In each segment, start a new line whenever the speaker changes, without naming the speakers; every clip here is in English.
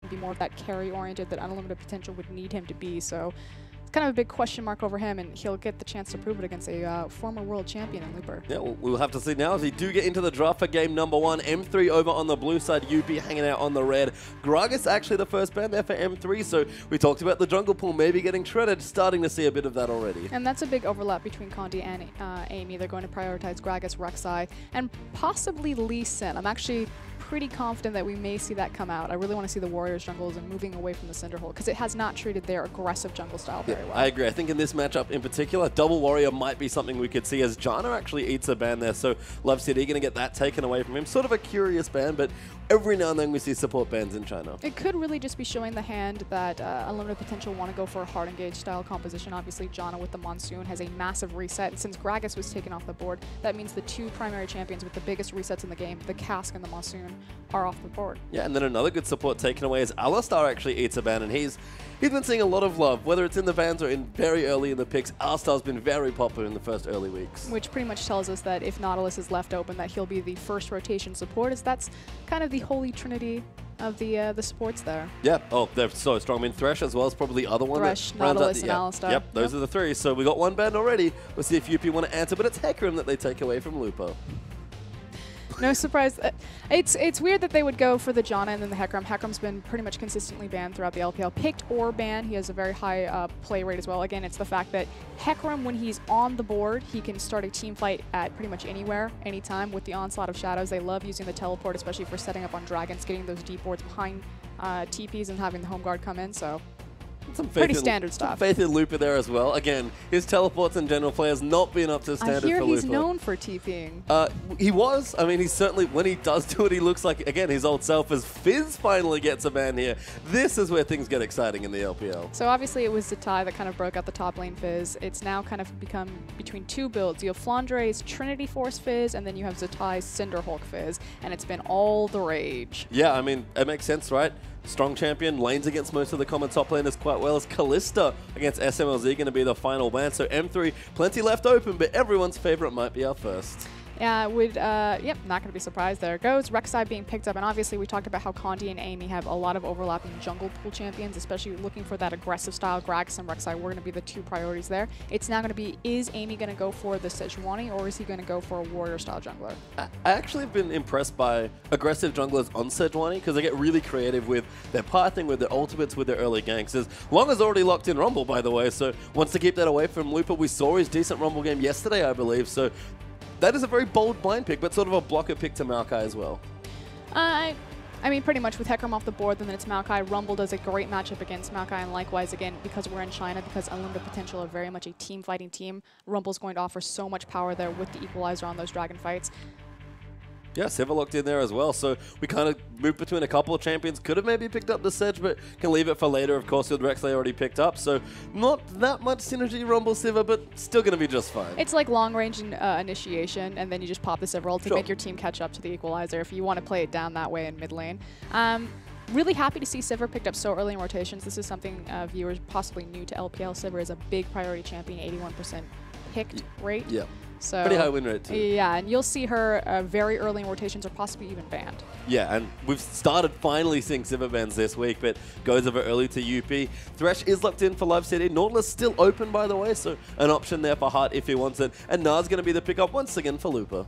be more of that carry-oriented that Unlimited Potential would need him to be. So it's kind of a big question mark over him, and he'll get the chance to prove it against a former world champion in Looper.
Yeah, we'll have to see now as we do get into the draft for game number 1. M3 over on the blue side, UP hanging out on the red. Gragas actually the first ban there for M3, so we talked about the jungle pool maybe getting shredded, starting to see a bit of that already.
And that's a big overlap between Condi and Amy. They're going to prioritize Gragas, Rek'Sai, and possibly Lee Sin. I'm actually pretty confident that we may see that come out. I really want to see the Warriors jungles and moving away from the Cinderhulk because it has not treated their aggressive jungle style very well.
I agree. I think in this matchup in particular, Double Warrior might be something we could see as Janna actually eats a ban there. So Love City going to get that taken away from him. Sort of a curious ban, but every now and then we see support bans in China.
It could really just be showing the hand that Unlimited Potential want to go for a hard engage style composition. Obviously, Janna with the Monsoon has a massive reset. And since Gragas was taken off the board, that means the two primary champions with the biggest resets in the game, the Cask and the Monsoon, are off the board.
Yeah, and then another good support taken away is Alistar actually eats a ban, and he's been seeing a lot of love, whether it's in the bans or in very early in the picks. Alistar's been very popular in the first early weeks.
Which pretty much tells us that if Nautilus is left open, that he'll be the first rotation support, as that's kind of the holy trinity of the supports there.
Yeah, oh, they're so strong. I mean, Thresh as well is probably the other one.
Thresh, Nautilus, and Alistar.
Yep, those are the three. So we got one ban already. We'll see if UP want to answer, but it's Hecarim that they take away from Lupo.
No surprise. It's weird that they would go for the Janna and then the Hecarim. Hecarim's been pretty much consistently banned throughout the LPL. Picked or banned, he has a very high play rate as well. Again, it's the fact that Hecarim, when he's on the board, he can start a team fight at pretty much anywhere, anytime with the Onslaught of Shadows. They love using the teleport, especially for setting up on dragons, getting those deep wards behind TPs and having the home guard come in. So pretty standard stuff.
Faith in Looper there as well. Again, his teleports in general play has not been up to standard for Looper.
I hear he's known for TPing.
He was. I mean, he's certainly, when he does do it, he looks like, again, his old self as Fizz finally gets a ban here. This is where things get exciting in the LPL.
So obviously it was Zatai that kind of broke out the top lane Fizz. It's now kind of become between two builds. You have Flandre's Trinity Force Fizz, and then you have Zatai's Cinderhulk Fizz, and it's been all the rage.
Yeah, I mean, it makes sense, right? Strong champion, lanes against most of the common top laners quite well. As Kalista against SMLZ going to be the final ban. So M3, plenty left open, but everyone's favorite might be our first.
Yeah, yep, not going to be surprised. There it goes. Rek'Sai being picked up, and obviously we talked about how Condi and Amy have a lot of overlapping jungle pool champions, especially looking for that aggressive style. Gragas and Rek'Sai were going to be the two priorities there. It's now going to be, is Amy going to go for the Sejuani, or is he going to go for a warrior style jungler?
I actually have been impressed by aggressive junglers on Sejuani because they get really creative with their pathing, with their ultimates, with their early ganks. As Long has already locked in Rumble, by the way, so wants to keep that away from Looper. We saw his decent Rumble game yesterday, I believe, so that is a very bold blind pick, but sort of a blocker pick to Maokai as well.
I mean, pretty much with Hecarim off the board, then it's Maokai. Rumble does a great matchup against Maokai, and likewise, again, because we're in China, because Unlimited Potential are very much a team-fighting team, Rumble's going to offer so much power there with the equalizer on those dragon fights.
Yeah, Sivir locked in there as well, so we kind of moved between a couple of champions. Could have maybe picked up the Sedge, but can leave it for later, of course, with Rek'Sai already picked up. So not that much synergy Rumble Sivir, but still going to be just fine.
It's like long-range initiation, and then you just pop the Sivir ult to make your team catch up to the equalizer if you want to play it down that way in mid lane. Really happy to see Sivir picked up so early in rotations. This is something viewers possibly new to LPL. Sivir is a big priority champion, 81% picked rate.
Yeah.
So,
pretty high win rate too.
Yeah, and you'll see her very early in rotations or possibly even banned.
Yeah, and we've started finally seeing Sivir bans this week, but goes over early to UP. Thresh is locked in for Love City. Nautilus still open, by the way, so an option there for Hart if he wants it. And Na's going to be the pickup once again for Looper.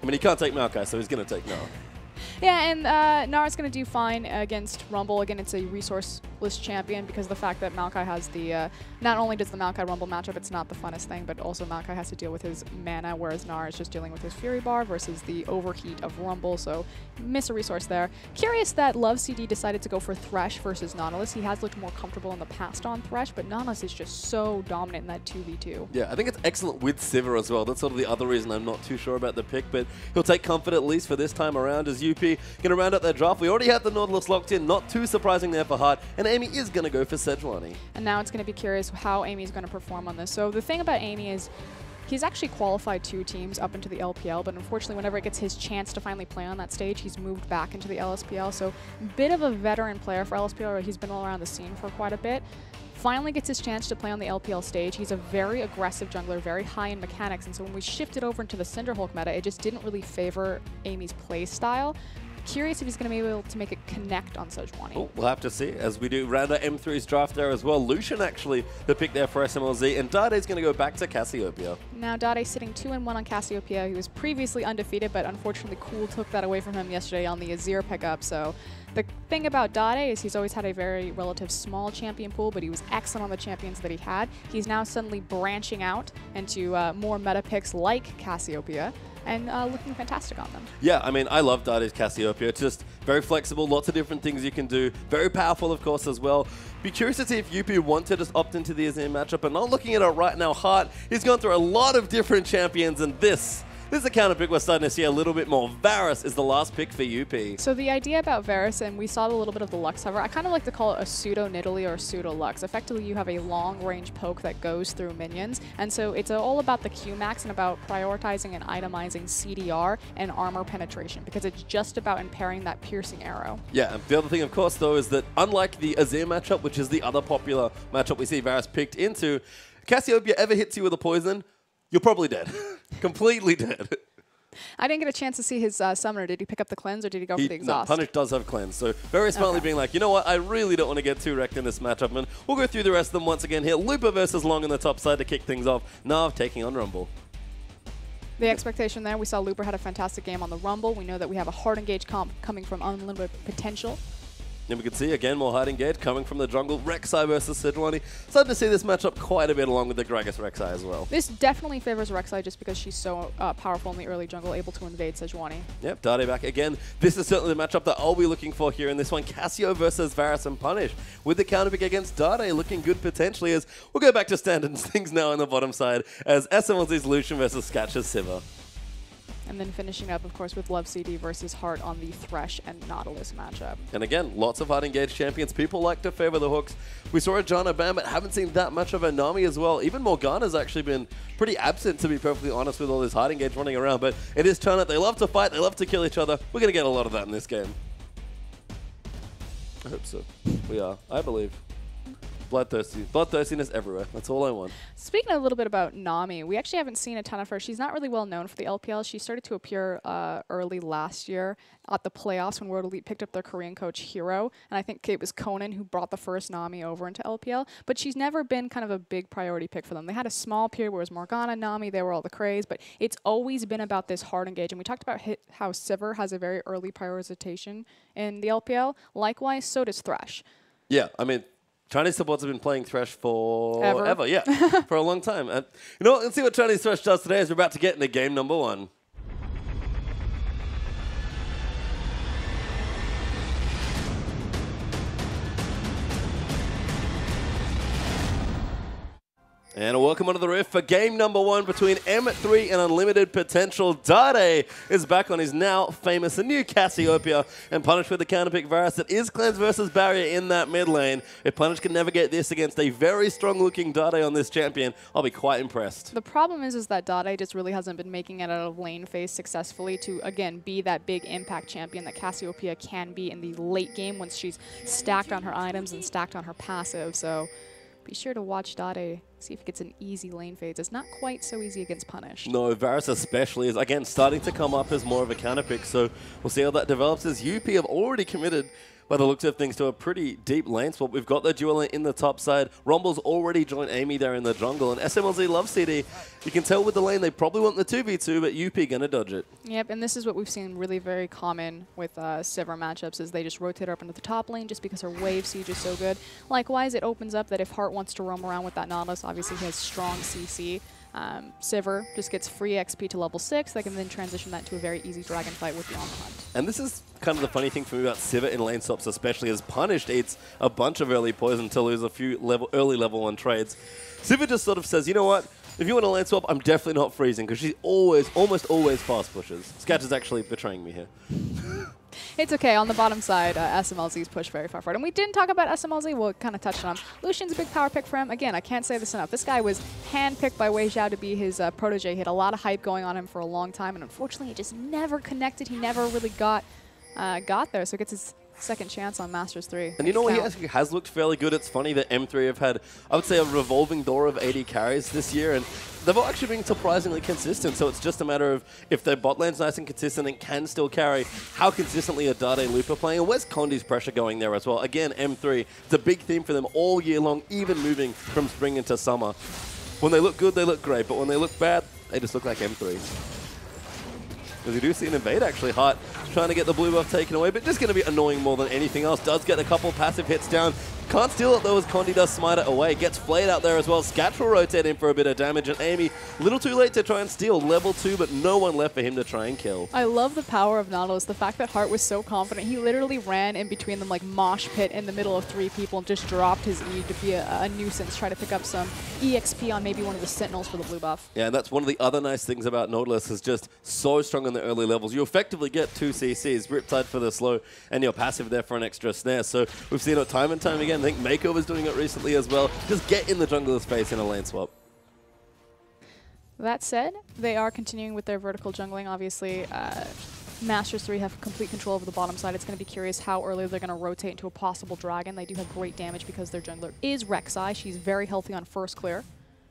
I mean, he can't take Maokai, so he's going to take Na.
Yeah, and Nara's going to do fine against Rumble. Again, it's a resourceless champion because the fact that Maokai has the... not only does the Maokai Rumble matchup, it's not the funnest thing, but also Maokai has to deal with his mana, whereas Nara is just dealing with his Fury Bar versus the overheat of Rumble, so miss a resource there. Curious that Love CD decided to go for Thresh versus Nautilus. He has looked more comfortable in the past on Thresh, but Nautilus is just so dominant in that 2v2.
Yeah, I think it's excellent with Sivir as well. That's sort of the other reason I'm not too sure about the pick, but he'll take comfort at least for this time around as UP going to round up their draft. We already have the Nautilus locked in, not too surprising there for Hart, and Amy is going to go for Sejuani.
And now it's going to be curious how Amy's going to perform on this. So the thing about Amy is he's actually qualified 2 teams up into the LPL, but unfortunately whenever it gets his chance to finally play on that stage, he's moved back into the LSPL. So bit of a veteran player for LSPL, he's been all around the scene for quite a bit. Finally gets his chance to play on the LPL stage. He's a very aggressive jungler, very high in mechanics, and so when we shifted over into the Cinderhulk meta, it just didn't really favor Amy's play style. curious if he's going to be able to make it connect on Sejuani.
Oh, we'll have to see as we do round out M3's draft there as well. Lucian actually the pick there for SMLZ, and Dade's going to go back to Cassiopeia.
Now Dade sitting 2-1 on Cassiopeia. He was previously undefeated, but unfortunately Cool took that away from him yesterday on the Azir pickup. So the thing about Dade is he's always had a very relative small champion pool, but he was excellent on the champions that he had. He's now suddenly branching out into more meta picks like Cassiopeia, and looking fantastic on them.
Yeah, I mean, I love Dade's Cassiopeia. It's just very flexible, lots of different things you can do. Very powerful, of course, as well. Be curious to see if UP want to just opt into the Azir matchup. And not looking at it right now, Hart, he's gone through a lot of different champions, and this is the counter pick we're starting to see a little bit more. Varus is the last pick for UP. So
the idea about Varus, and we saw a little bit of the Lux hover, I kind of like to call it a pseudo-Nidalee or a pseudo-Lux. Effectively, you have a long-range poke that goes through minions, and so it's all about the Q-max and about prioritizing and itemizing CDR and armor penetration, because it's just about impairing that piercing arrow.
Yeah, and the other thing, of course, though, is that unlike the Azir matchup, which is the other popular matchup we see Varus picked into, Cassiopeia ever hits you with a poison, you're probably dead. Completely dead.
I didn't get a chance to see his summoner. Did he pick up the cleanse or did he go for the exhaust?
No, Punish does have cleanse. So very smartly being like, you know what, I really don't want to get too wrecked in this matchup. And we'll go through the rest of them once again here. Lupa versus Long on the top side to kick things off. Nav taking on Rumble.
The expectation there, we saw Looper had a fantastic game on the Rumble. We know that we have a hard engage comp coming from Unlimited Potential.
And we can see, again, more hard engage coming from the jungle. Rek'Sai versus Sejuani. Starting to see this matchup quite a bit along with the Gragas Rek'Sai as well.
This definitely favors Rek'Sai just because she's so powerful in the early jungle, able to invade Sejuani.
Yep, Dade back again. This is certainly the matchup that I'll be looking for here in this one. Cassio versus Varus and Punish. With the counter pick against Dade looking good potentially, as we'll go back to standard things now on the bottom side as SMLZ's Lucian versus Skatch's Sivir.
And then finishing up, of course, with Love CD versus Heart on the Thresh and Nautilus matchup.
And again, lots of hard engaged champions. People like to favor the hooks. We saw a Janna ban, but haven't seen that much of a Nami as well. Even Morgana's actually been pretty absent, to be perfectly honest, with all this hard engage running around. But it is China. They love to fight. They love to kill each other. We're going to get a lot of that in this game. I hope so. We are, I believe. Bloodthirsty. Bloodthirstiness everywhere. That's all I want.
Speaking a little bit about Nami, we actually haven't seen a ton of her. She's not really well known for the LPL. She started to appear early last year at the playoffs when World Elite picked up their Korean coach Hero. And I think it was Conan who brought the first Nami over into LPL. But she's never been kind of a big priority pick for them. They had a small period where it was Morgana, Nami, they were all the craze. But it's always been about this hard engage. And we talked about how Sivir has a very early prioritization in the LPL. Likewise, so does Thresh.
Yeah, I mean, Chinese supports have been playing Thresh for ever, yeah, for a long time. And you know what? Let's see what Chinese Thresh does today as we're about to get into game number 1. And welcome onto the roof for game number 1 between M3 and Unlimited Potential. Dade is back on his now famous and new Cassiopeia and Punish with the counterpick Varus. It is Cleanse versus Barrier in that mid lane. If Punish can navigate this against a very strong looking Dade on this champion, I'll be quite impressed.
The problem is that Dade just really hasn't been making it out of lane phase successfully to, again, be that big impact champion that Cassiopeia can be in the late game once she's stacked on her items and stacked on her passive. So be sure to watch Dade, see if he gets an easy lane phase. It's not quite so easy against Punish.
No, Varus especially is, again, starting to come up as more of a counter pick, so we'll see how that develops as UP have already committed, by the looks of things, to a pretty deep lane swap. We've got the duel in the top side. Rumble's already joined Amy there in the jungle, and SMLZ love CD. You can tell with the lane they probably want the 2v2, but UP gonna dodge it.
Yep, and this is what we've seen really very common with Sivir matchups, is they just rotate her up into the top lane just because her wave siege is so good. Likewise, it opens up that if Hart wants to roam around with that Nautilus, obviously he has strong CC. Sivir just gets free XP to level 6. They can then transition that to a very easy dragon fight with the Armor Hunt.
And this is kind of the funny thing for me about Sivir in lane swaps, especially as Punished eats a bunch of early poison to lose a few early level 1 trades. Sivir just sort of says, you know what? If you want a lane swap, I'm definitely not freezing, because she almost always fast pushes. Sketch is actually betraying me here.
It's okay. On the bottom side, SMLZ's pushed very far forward. And we didn't talk about SMLZ. We'll kind of touch on him. Lucian's a big power pick for him. Again, I can't say this enough. This guy was handpicked by Wei Xiao to be his protege. He had a lot of hype going on him for a long time, and unfortunately, it just never connected. He never really got there. So it gets his second chance on Masters 3.
And you know what, he actually has looked fairly good. It's funny that M3 have had, I would say, a revolving door of 80 carries this year, and they've all actually been surprisingly consistent. So it's just a matter of if their bot lane's nice and consistent and can still carry, how consistently are Dade Lupa playing, and where's Condi's pressure going there as well. Again, M3, it's a big theme for them all year long, even moving from spring into summer. When they look good, they look great, but when they look bad, they just look like M3. Because you do see an invade actually, Hart trying to get the blue buff taken away, but just going to be annoying more than anything else. Does get a couple passive hits down. Can't steal it though as Condi does smite it away. Gets flayed out there as well. Scatch will rotate in for a bit of damage, and Amy, a little too late to try and steal. Level 2, but no one left for him to try and kill.
I love the power of Nautilus. The fact that Hart was so confident. He literally ran in between them like mosh pit in the middle of 3 people and just dropped his E to be a nuisance, try to pick up some EXP on maybe one of the Sentinels for the blue buff.
Yeah, and that's one of the other nice things about Nautilus, is just so strong in the early levels. You effectively get 2 CCs, Riptide for the slow, and your passive there for an extra snare. So we've seen it time and time again. I think Mako was doing it recently as well. Just get in the jungler space in a lane swap.
That said, they are continuing with their vertical jungling. Obviously, Masters 3 have complete control over the bottom side. It's going to be curious how early they're going to rotate into a possible dragon. They do have great damage because their jungler is Rek'Sai. She's very healthy on first clear.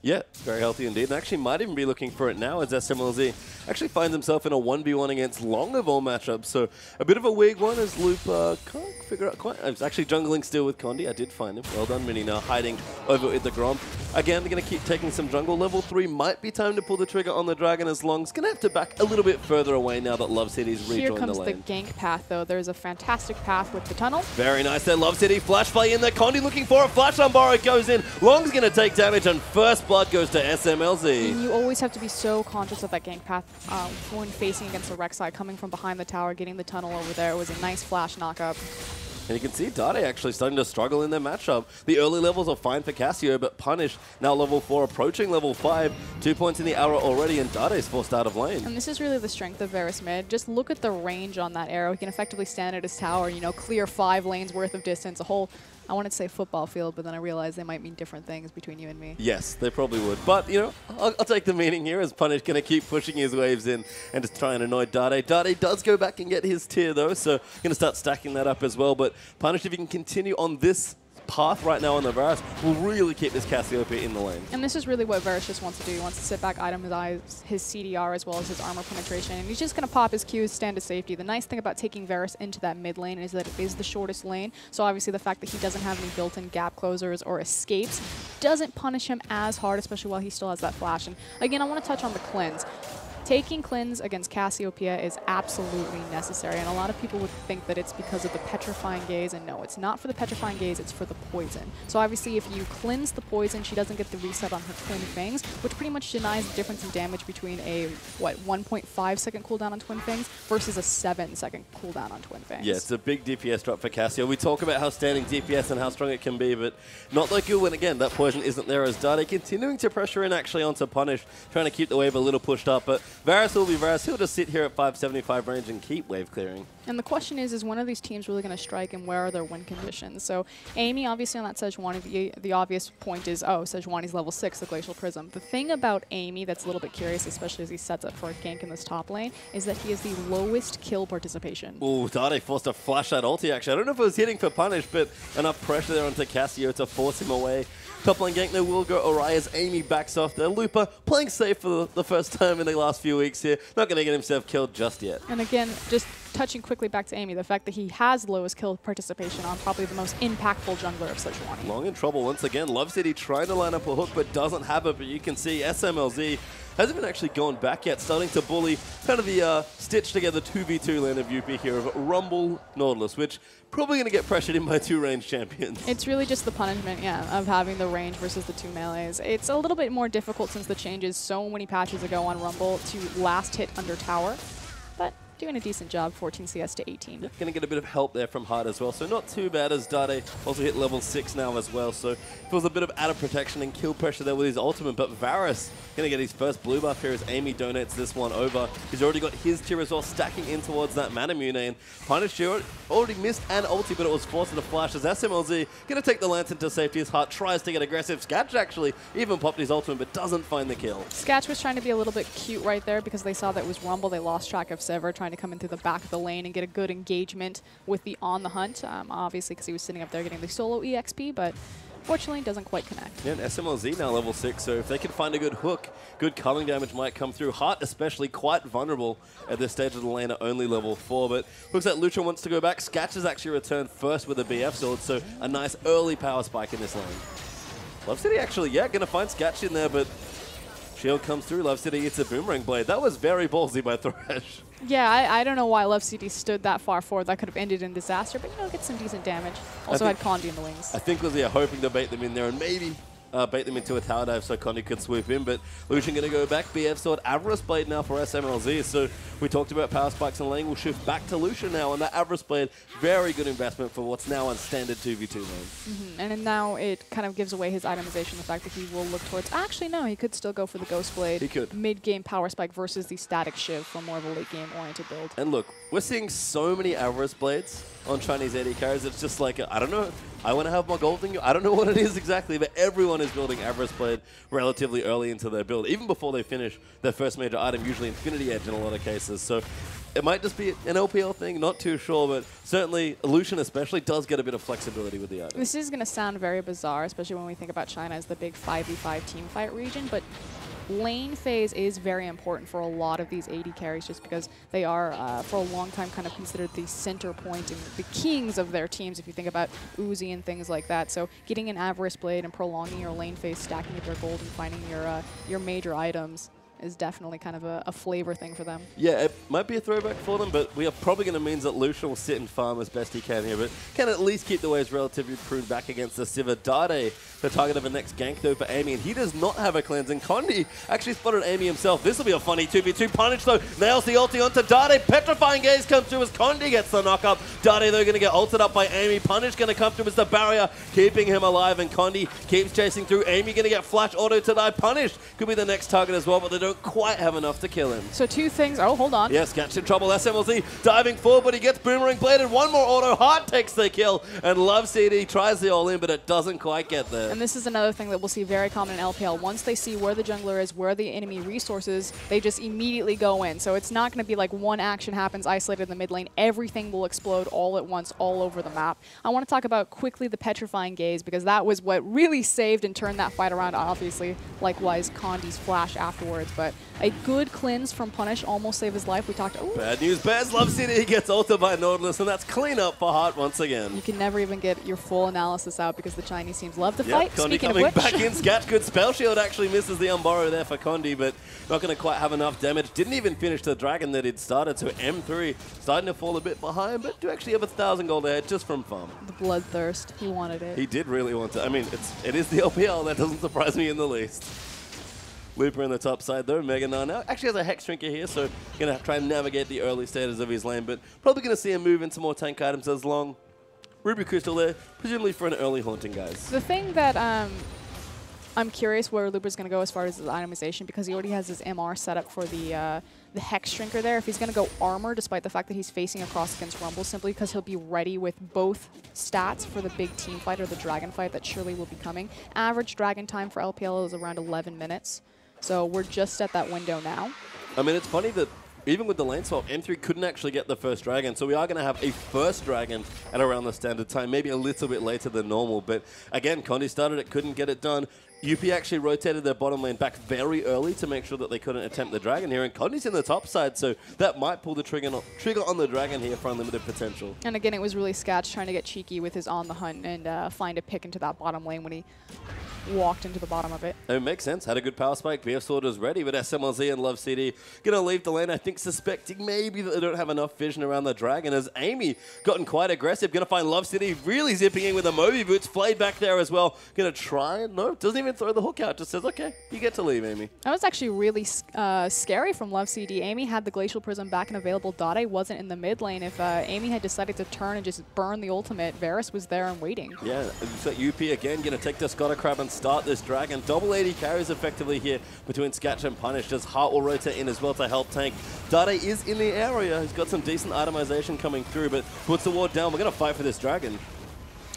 Yeah, very healthy indeed, and actually might even be looking for it now as SMLZ actually finds himself in a 1v1 against Long of all matchups. So a bit of a weird one as Loop can't figure out quite. I was actually jungling still with Condi. I did find him. Well done, Mini, now hiding over at the Grom. Again, they're going to keep taking some jungle. Level 3 might be time to pull the trigger on the dragon as Long's going to have to back a little bit further away now that Love City's rejoined the lane.
Here comes the gank path, though. There's a fantastic path with the tunnel.
Very nice there, Love City. Flash play in there. Condi looking for a flash on Borrow goes in. Long's going to take damage, and first blood goes to SMLZ.
And you always have to be so conscious of that gank path when facing against the Rek'Sai, coming from behind the tower, getting the tunnel over there. It was a nice flash knockup.
And you can see Dade actually starting to struggle in their matchup. The early levels are fine for Cassio, but Punish now level 4, approaching level 5. 2 points in the arrow already, and Dade's forced out of lane.
And this is really the strength of Varus mid. Just look at the range on that arrow. He can effectively stand at his tower, you know, clear 5 lanes worth of distance, a whole, I wanted to say football field, but then I realized they might mean different things between you and me.
Yes, they probably would. But, you know, I'll take the meaning here as Punish going to keep pushing his waves in and just try and annoy Dade. Dade does go back and get his tier, though, so going to start stacking that up as well. But Punish, if you can continue on this path right now on the Varus, will really keep this Cassiopeia in the lane.
And this is really what Varus just wants to do. He wants to sit back, itemize his CDR as well as his armor penetration, and he's just going to pop his Qs, stand to safety. The nice thing about taking Varus into that mid lane is that it is the shortest lane, so obviously the fact that he doesn't have any built-in gap closers or escapes doesn't punish him as hard, especially while he still has that flash. And again, I want to touch on the cleanse. Taking cleanse against Cassiopeia is absolutely necessary, and a lot of people would think that it's because of the petrifying gaze, and no, it's not for the petrifying gaze, it's for the poison. So obviously if you cleanse the poison, she doesn't get the reset on her Twin Fangs, which pretty much denies the difference in damage between a, 1.5 second cooldown on Twin Fangs versus a 7-second cooldown on Twin Fangs.
Yeah, it's a big DPS drop for Cassio. We talk about how standing DPS and how strong it can be, but not like you when, again, that poison isn't there as Dade continuing to pressure in actually onto Punish, trying to keep the wave a little pushed up, but Varus will be Varus. He'll just sit here at 575 range and keep wave clearing.
And the question is one of these teams really going to strike, and where are their win conditions? So Amy, obviously on that Sejuani, the obvious point is, oh, Sejuani's level 6, the Glacial Prism. The thing about Amy that's a little bit curious, especially as he sets up for a gank in this top lane, is that he has the lowest kill participation.
Ooh, Dade forced to flash that ulti actually. I don't know if it was hitting for Punish, but enough pressure there onto Cassio to force him away. Top lane gank, there will go Ori as Amy backs off there. Lupa playing safe for the first time in the last few weeks here. Not going to get himself killed just yet.
And again, just touching quickly back to Amy, the fact that he has lowest kill participation on probably the most impactful jungler of Sejuani.
Long in trouble once again. Love City trying to line up a hook, but doesn't have it. But you can see SMLZ hasn't even actually gone back yet, starting to bully kind of the stitched together 2v2 lane of UP here of Rumble Nautilus, which probably going to get pressured in by 2 range champions.
It's really just the punishment, yeah, of having the range versus the 2 melees. It's a little bit more difficult since the changes so many patches ago on Rumble to last hit under tower, but doing a decent job, 14 CS to 18.
Yeah, going to get a bit of help there from Hart as well, so not too bad as Dade also hit level 6 now as well, so feels a bit of added protection and kill pressure there with his ultimate, but Varus going to get his first blue buff here as Amy donates this one over. He's already got his tier as well, stacking in towards that Manamune, and Punish already missed an ulti, but it was forced to the flash as SMLZ going to take the Lantern to safety as Hart tries to get aggressive. Scatch actually even popped his ultimate, but doesn't find the kill.
Scatch was trying to be a little bit cute right there because they saw that it was Rumble. They lost track of Sever, trying trying to come in through the back of the lane and get a good engagement with the On the Hunt, obviously because he was sitting up there getting the solo EXP, but fortunately doesn't quite connect.
Yeah, and SMLZ now level 6, so if they can find a good hook, good culling damage might come through. Heart especially quite vulnerable at this stage of the lane at only level 4, but looks like Lucha wants to go back. Sketch has actually returned first with a BF sword, so a nice early power spike in this lane. Love City actually, yeah, going to find Sketch in there, but shield comes through. Love City hits a boomerang blade. That was very ballsy by Thresh.
Yeah, I don't know why Love City stood that far forward. That could have ended in disaster, but, you know, get some decent damage. Also had Condi in the wings.
I think was, yeah, hoping to bait them in there and maybe bait them into a tower dive so Condi could swoop in, but Lucian going to go back. BF sword, Avarice Blade now for SMLZ. So we talked about power spikes and lane. We'll shift back to Lucian now, and that Avarice Blade, very good investment for what's now on standard 2v2 lane.
And then now it kind of gives away his itemization, the fact that he will look towards... Actually, no, he could still go for the Ghost Blade.
He could.
Mid-game power spike versus the static Shiv for more of a late-game oriented build.
And look, we're seeing so many Avarice Blades on Chinese AD carries. It's just like, I don't know, I want to have my gold thing. I don't know what it is exactly, but everyone is building Avarice Blade relatively early into their build, even before they finish their first major item, usually Infinity Edge in a lot of cases. So it might just be an LPL thing, not too sure, but certainly Lucian especially does get a bit of flexibility with the item.
This is going to sound very bizarre, especially when we think about China as the big 5v5 teamfight region, but lane phase is very important for a lot of these AD carries just because they are, for a long time, kind of considered the center point and the kings of their teams if you think about Uzi and things like that. So getting an Avarice Blade and prolonging your lane phase, stacking up your gold and finding your major items is definitely kind of a flavor thing for them.
Yeah, it might be a throwback for them, but we are probably going to mean that Lucian will sit and farm as best he can here, but can at least keep the waves relatively pruned back against the Sivir. Dade, the target of the next gank though for Amy, and he does not have a cleansing. Condi actually spotted Amy himself. This will be a funny 2v2 punish though. Nails the ulti onto Dade. Petrifying gaze comes through as Condi gets the knock up. Dade though going to get ulted up by Amy. Punish going to come through as the barrier, keeping him alive, and Condi keeps chasing through. Amy going to get flash auto to die. Punish could be the next target as well, but they don't quite have enough to kill him.
So two things. Oh, hold on.
Yes, Sketch in trouble. SMLZ diving forward, but he gets boomerang bladed. One more auto. Heart takes the kill, and Love CD tries the all in, but it doesn't quite get there.
And this is another thing that we'll see very common in LPL. Once they see where the jungler is, where the enemy resources, they just immediately go in. So it's not going to be like one action happens isolated in the mid lane. Everything will explode all at once, all over the map. I want to talk about quickly the Petrifying Gaze, because that was what really saved and turned that fight around. Obviously, likewise, Condi's flash afterwards, but a good cleanse from Punish almost saved his life. We talked... Ooh.
Bad news bears. Love City, he gets ulted by Nautilus, and that's clean up for Heart once again.
You can never even get your full analysis out because the Chinese teams love to fight.
Condi
Speaking
coming
of which,
back in. Sketch, good spell shield, actually misses the unborrow there for Condi, but not going to quite have enough damage. Didn't even finish the dragon that he'd started, so M3 starting to fall a bit behind, but do actually have 1,000 gold ahead just from farm.
the bloodthirst. He wanted it.
He did really want to. I mean, it is the LPL. That doesn't surprise me in the least. Looper in the top side though. Mega Nine now actually has a Hex Drinker here, so going to try and navigate the early stages of his lane, but probably going to see him move into more tank items as long. Ruby Crystal there, presumably for an early haunting, guys.
The thing that I'm curious where Looper's going to go as far as his itemization, because he already has his MR set up for the Hex Drinker there. If he's going to go armor, despite the fact that he's facing across against Rumble, simply because he'll be ready with both stats for the big team fight or the dragon fight that surely will be coming. Average dragon time for LPL is around 11 minutes. So we're just at that window now.
I mean, it's funny that even with the lane swap, M3 couldn't actually get the first dragon, so we are going to have a first dragon at around the standard time, maybe a little bit later than normal. But again, Condi started it, couldn't get it done. UP actually rotated their bottom lane back very early to make sure that they couldn't attempt the dragon here, and Condi's in the top side, so that might pull the trigger on the dragon here for unlimited potential. And
again, it was really Sketch trying to get cheeky with his on the hunt and find a pick into that bottom lane when he walked into the bottom of it.
It makes sense. Had a good power spike. BF Sword was ready, but SMLZ and Love CD going to leave the lane, I think, suspecting maybe that they don't have enough vision around the dragon, as Amy gotten quite aggressive. Going to find Love City really zipping in with a Moby Boots. Flayed back there as well. Going to try. No, doesn't even throw the hook out. Just says, okay, you get to leave, Amy.
That was actually really scary from Love CD. Amy had the Glacial Prism back and available. Dade wasn't in the mid lane. If Amy had decided to turn and just burn the ultimate, Varus was there and waiting. Yeah,
so UP again going to take the Scotter Crab and start this dragon. Double 80 carries effectively here between Sketch and Punish. Just Heart will rotate in as well to help tank. Dade is in the area. He's got some decent itemization coming through, but puts the ward down. We're going to fight for this dragon.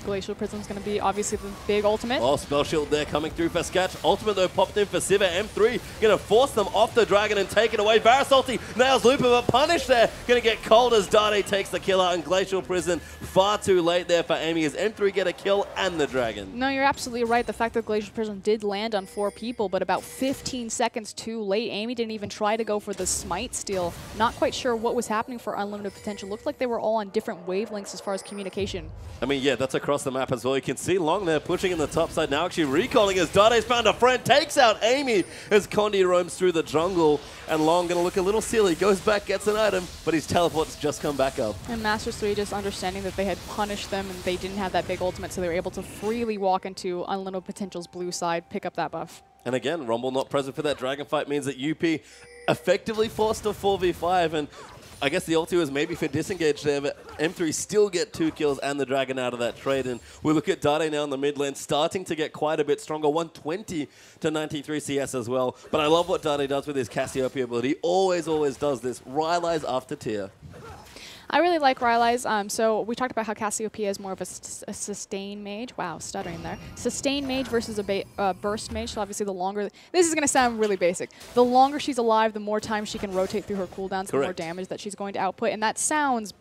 Glacial Prism's going to be obviously the big ultimate.
Oh, Spell Shield there coming through for Sketch. Ultimate though popped in for Sivir. M3 going to force them off the Dragon and take it away. Varus ulti nails Looper, but punish there. Going to get cold as Dade takes the kill out, and Glacial Prison far too late there for Amy as M3 get a kill and the Dragon.
No, you're absolutely right. The fact that Glacial Prism did land on 4 people, but about 15 seconds too late. Amy didn't even try to go for the Smite steal. Not quite sure what was happening for Unlimited Potential. Looked like they were all on different wavelengths as far as communication.
I mean, yeah, that's across the map as well. You can see Long there pushing in the top side, now actually recalling as Dade's found a friend, takes out Amy as Condi roams through the jungle, and Long going to look a little silly, goes back, gets an item, but his teleport's just come back up.
And Masters 3 just understanding that they had punished them and they didn't have that big ultimate, so they were able to freely walk into Unlimited Potential's blue side, pick up that buff.
And again, Rumble not present for that Dragon fight means that UP effectively forced a 4v5, and I guess the ulti was maybe for disengage there, but M3 still get 2 kills and the Dragon out of that trade. And we look at Dade now in the mid lane, starting to get quite a bit stronger, 120 to 93 CS as well. But I love what Dade does with his Cassiopeia ability. Always does this. Rylai's after tier.
I really like Rylai's. So we talked about how Cassiopeia is more of a sustain mage. Wow, stuttering there. Sustain mage versus a burst mage. So obviously the longer... This is going to sound really basic. The longer she's alive, the more time she can rotate through her cooldowns, the more damage that she's going to output. And that sounds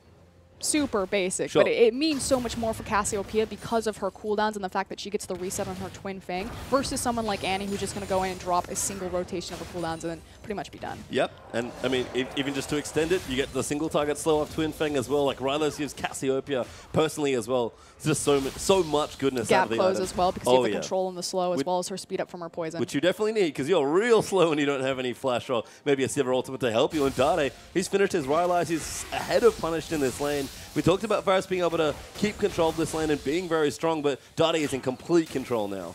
super basic, but it means so much more for Cassiopeia because of her cooldowns and the fact that she gets the reset on her Twin Fang versus someone like Annie who's just going to go in and drop a single rotation of her cooldowns and then pretty much be done.
Yep, and I mean, even just to extend it, you get the single target slow off Twin Fang as well. Like Rylai's gives Cassiopeia personally as well. It's just so much goodness out of the
Gap close
item.
as well because you have the control and the slow as well as her speed up from her poison.
Which you definitely need because you're real slow when you don't have any flash or maybe a Sivir ultimate to help you. And Dade, he's finished his Rylai's. He's ahead of Punished in this lane. We talked about Varus being able to keep control of this lane and being very strong, but Dade is in complete control now.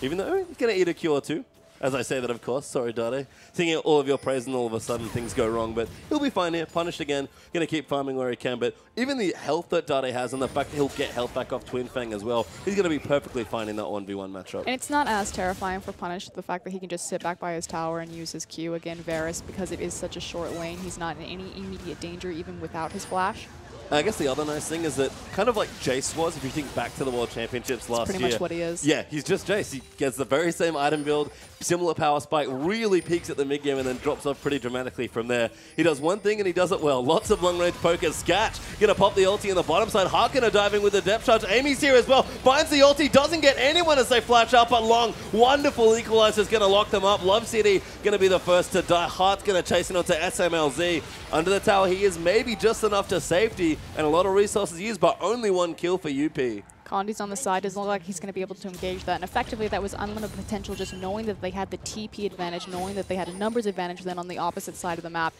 Even though he's going to eat a Q or two. As I say that, of course. Sorry, Dade. Singing all of your praise and all of a sudden things go wrong. But he'll be fine here. Punished again. Going to keep farming where he can. But even the health that Dade has and the fact that he'll get health back off Twin Fang as well, he's going to be perfectly fine in that 1v1 matchup.
And it's not as terrifying for Punished, the fact that he can just sit back by his tower and use his Q. Again, Varus, because it is such a short lane, he's not in any immediate danger even without his flash.
I guess the other nice thing is that kind of like Jace was, if you think back to the World Championships last year.
That's pretty much what he is.
Yeah, he's just Jace. He gets the very same item build, similar power spike, really peaks at the mid game and then drops off pretty dramatically from there. He does one thing and he does it well. Lots of long range pokers. Sketch gonna pop the ulti in the bottom side. Harkiner diving with the depth charge. Amy's here as well. Finds the ulti, doesn't get anyone as they flash out, but Long, wonderful equalizer is gonna lock them up. Love City gonna be the first to die. Heart's gonna chase it onto SMLZ. Under the tower, he is maybe just enough to safety and a lot of resources used, but only 1 kill for UP.
Condi's on the side, doesn't look like he's going to be able to engage that. And effectively, that was Unlimited Potential, just knowing that they had the TP advantage, knowing that they had a numbers advantage then on the opposite side of the map.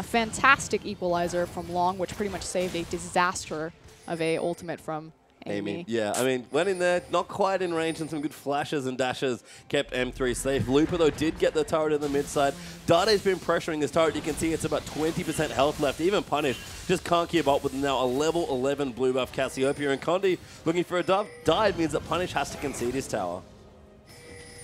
Fantastic equalizer from Long, which pretty much saved a disaster of a ultimate from Amy.
Yeah, I mean, went in there, not quite in range, and some good flashes and dashes kept M3 safe. Looper, though, did get the turret in the mid side. Dade's been pressuring this turret. You can see it's about 20% health left. Even Punished just can't keep up with now a level 11 blue buff Cassiopeia. And Condi looking for a dive means that Punish has to concede his tower.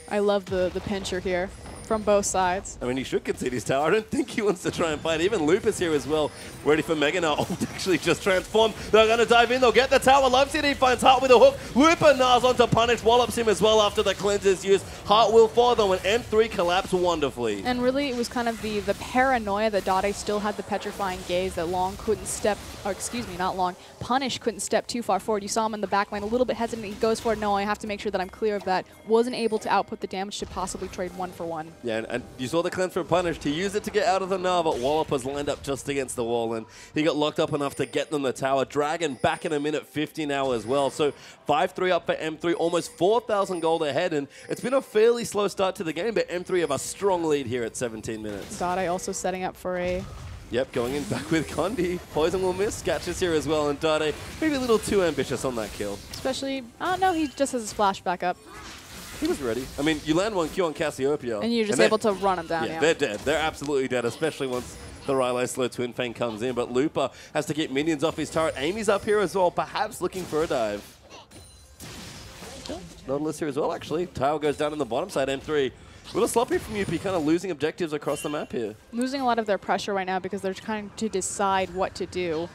I love the pincher here from both sides.
I mean, he should concede his tower. I don't think he wants to try and fight. Even Lupus here as well, ready for Mega now. Oh, actually just transformed. They're going to dive in. They'll get the tower. Love City finds Heart with a hook. Looper nars onto Punish, wallops him as well after the cleanser's use. Heart will fall though, and M3 collapse wonderfully.
And really, it was kind of the paranoia that Dade still had the petrifying gaze that Long couldn't step, or excuse me, not Long, Punish couldn't step too far forward. You saw him in the back lane, a little bit hesitant. He goes for it. No, I have to make sure that I'm clear of that. Wasn't able to output the damage to possibly trade 1-for-1.
Yeah, and you saw the cleanse from Punished. He used it to get out of the Gnar, but Wallop was lined up just against the wall, and he got locked up enough to get them the tower. Dragon back in a minute 50 now as well. So 5-3 up for M3, almost 4,000 gold ahead, and it's been a fairly slow start to the game, but M3 have a strong lead here at 17 minutes.
Dade also setting up for a...
Yep, going in back with Condi. Poison will miss. Sketch is here as well, and Dade maybe a little too ambitious on that kill.
Especially, oh no, he just has his flash back up.
He was ready. I mean, you land 1 Q on Cassiopeia.
And you're just able to run him down,
yeah. They're dead. They're absolutely dead, especially once the Rylai slow Twin Fang comes in. But Looper has to get minions off his turret. Amy's up here as well, perhaps looking for a dive. Nautilus here as well, actually. Tower goes down on the bottom side, M3. A little sloppy from UP, kind of losing objectives across the map here.
Losing a lot of their pressure right now because they're trying to decide what to do.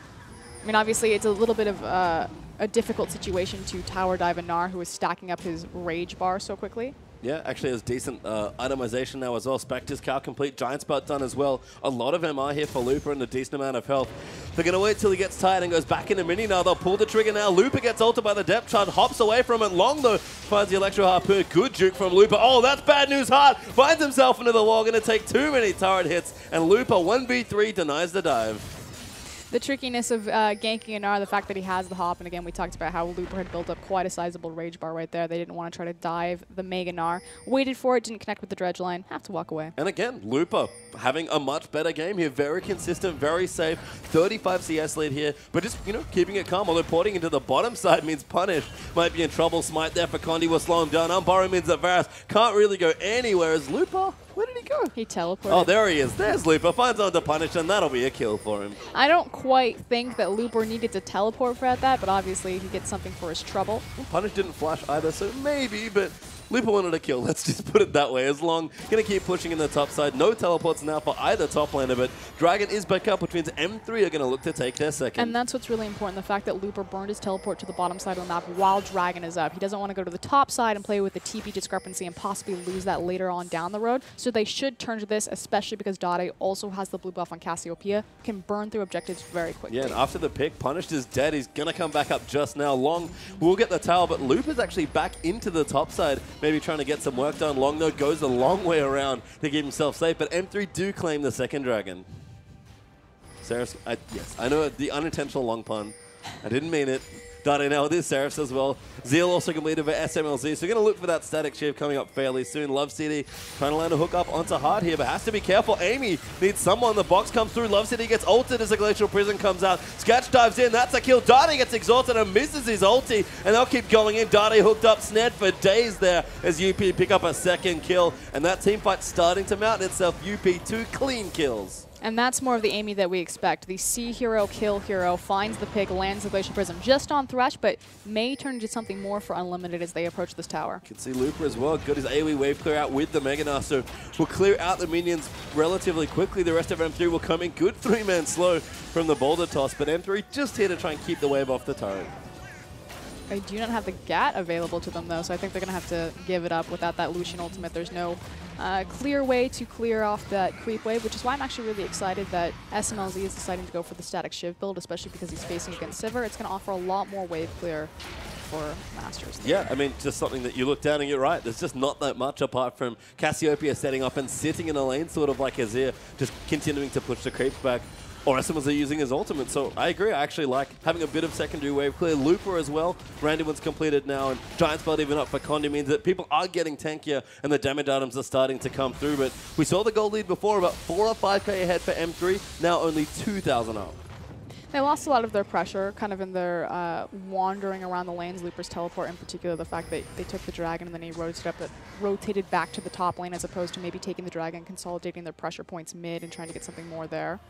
I mean, obviously, it's a little bit of a difficult situation to tower dive a Gnar who is stacking up his rage bar so quickly.
Yeah, actually has decent itemization now as well. Spectre's Cow complete, Giant Spot done as well. A lot of MR here for Looper and a decent amount of health. They're going to wait till he gets tired and goes back into mini now. They'll pull the trigger now. Looper gets ulted by the depth charge, hops away from it. Long though, finds the Electro Harpoon. Good juke from Looper. Oh, that's bad news. Hard finds himself into the wall. Going to take too many turret hits. And Looper 1v3 denies the dive.
The trickiness of ganking a Gnar, the fact that he has the hop, and again, we talked about how Looper had built up quite a sizable rage bar right there. They didn't want to try to dive the Mega Gnar. Waited for it, didn't connect with the dredge line, have to walk away.
And again, Looper having a much better game here. Very consistent, very safe. 35 CS lead here, but just, you know, keeping it calm. Although porting into the bottom side means Punish might be in trouble. Smite there for Condi will slow him down. Unborrow means that Varus can't really go anywhere as Looper. Where did he go?
He teleported.
Oh, there he is. There's Looper. Finds on to Punish, and that'll be a kill for him.
I don't quite think that Looper needed to teleport for that, but obviously he gets something for his trouble.
Well, Punish didn't flash either, so maybe, but Looper wanted a kill. Let's just put it that way. As long, gonna keep pushing in the top side. No teleports now for either top laner, but Dragon is back up, which means M3 are gonna look to take their second.
And that's what's really important, the fact that Looper burned his teleport to the bottom side of the map while Dragon is up. He doesn't want to go to the top side and play with the TP discrepancy and possibly lose that later on down the road. So they should turn to this, especially because Dade also has the blue buff on Cassiopeia, can burn through objectives very quickly.
Yeah, and after the pick, Punished is dead. He's gonna come back up just now. Long will get the tower, but Looper's actually back into the top side, maybe trying to get some work done. Long, though, goes a long way around to keep himself safe, but M3 do claim the second dragon. Seraph, yes, I know the unintentional long pun. I didn't mean it. Dade now with his Seraph as well. Zeal also completed for SMLZ, so we're going to look for that static shift coming up fairly soon. Love City trying to land a hook up onto Hard here, but has to be careful. Amy needs someone. The box comes through. Love City gets ulted as a Glacial Prison comes out. Sketch dives in. That's a kill. Dade gets exhausted and misses his ulti, and they'll keep going in. Dade hooked up, snared for days there as UP pick up a second kill, and that team fight's starting to mount itself. UP 2 clean kills.
And that's more of the Amy that we expect. The C hero, kill hero, finds the pick, lands the Glacial Prism just on Thresh, but may turn into something more for Unlimited as they approach this tower.
Can see Looper as well. Got his AoE wave clear out with the Mega Gnar, so will clear out the minions relatively quickly. The rest of M3 will come in. Good three-man slow from the boulder toss, but M3 just here to try and keep the wave off the turret.
They do not have the GAT available to them, though, so I think they're going to have to give it up without that Lucian ultimate. There's no clear way to clear off that creep wave, which is why I'm actually really excited that SMLZ is deciding to go for the static Shiv build, especially because he's facing against Sivir. It's going to offer a lot more wave clear for Masters.
Yeah, I mean, just something that you look down and you're right. There's just not that much apart from Cassiopeia setting up and sitting in a lane, sort of like Azir, just continuing to push the creeps back. Or SMLZ using his ultimate, so I agree. I actually like having a bit of secondary wave clear. Looper as well. Randy one's completed now, and Giant Spell even up for Condi means that people are getting tankier and the damage items are starting to come through. But we saw the gold lead before, about 4 or 5k ahead for M3, now only 2,000 up.
They lost a lot of their pressure, kind of in their wandering around the lanes. Looper's teleport in particular, the fact that they took the dragon and then he rotated back to the top lane as opposed to maybe taking the dragon, consolidating their pressure points mid and trying to get something more there.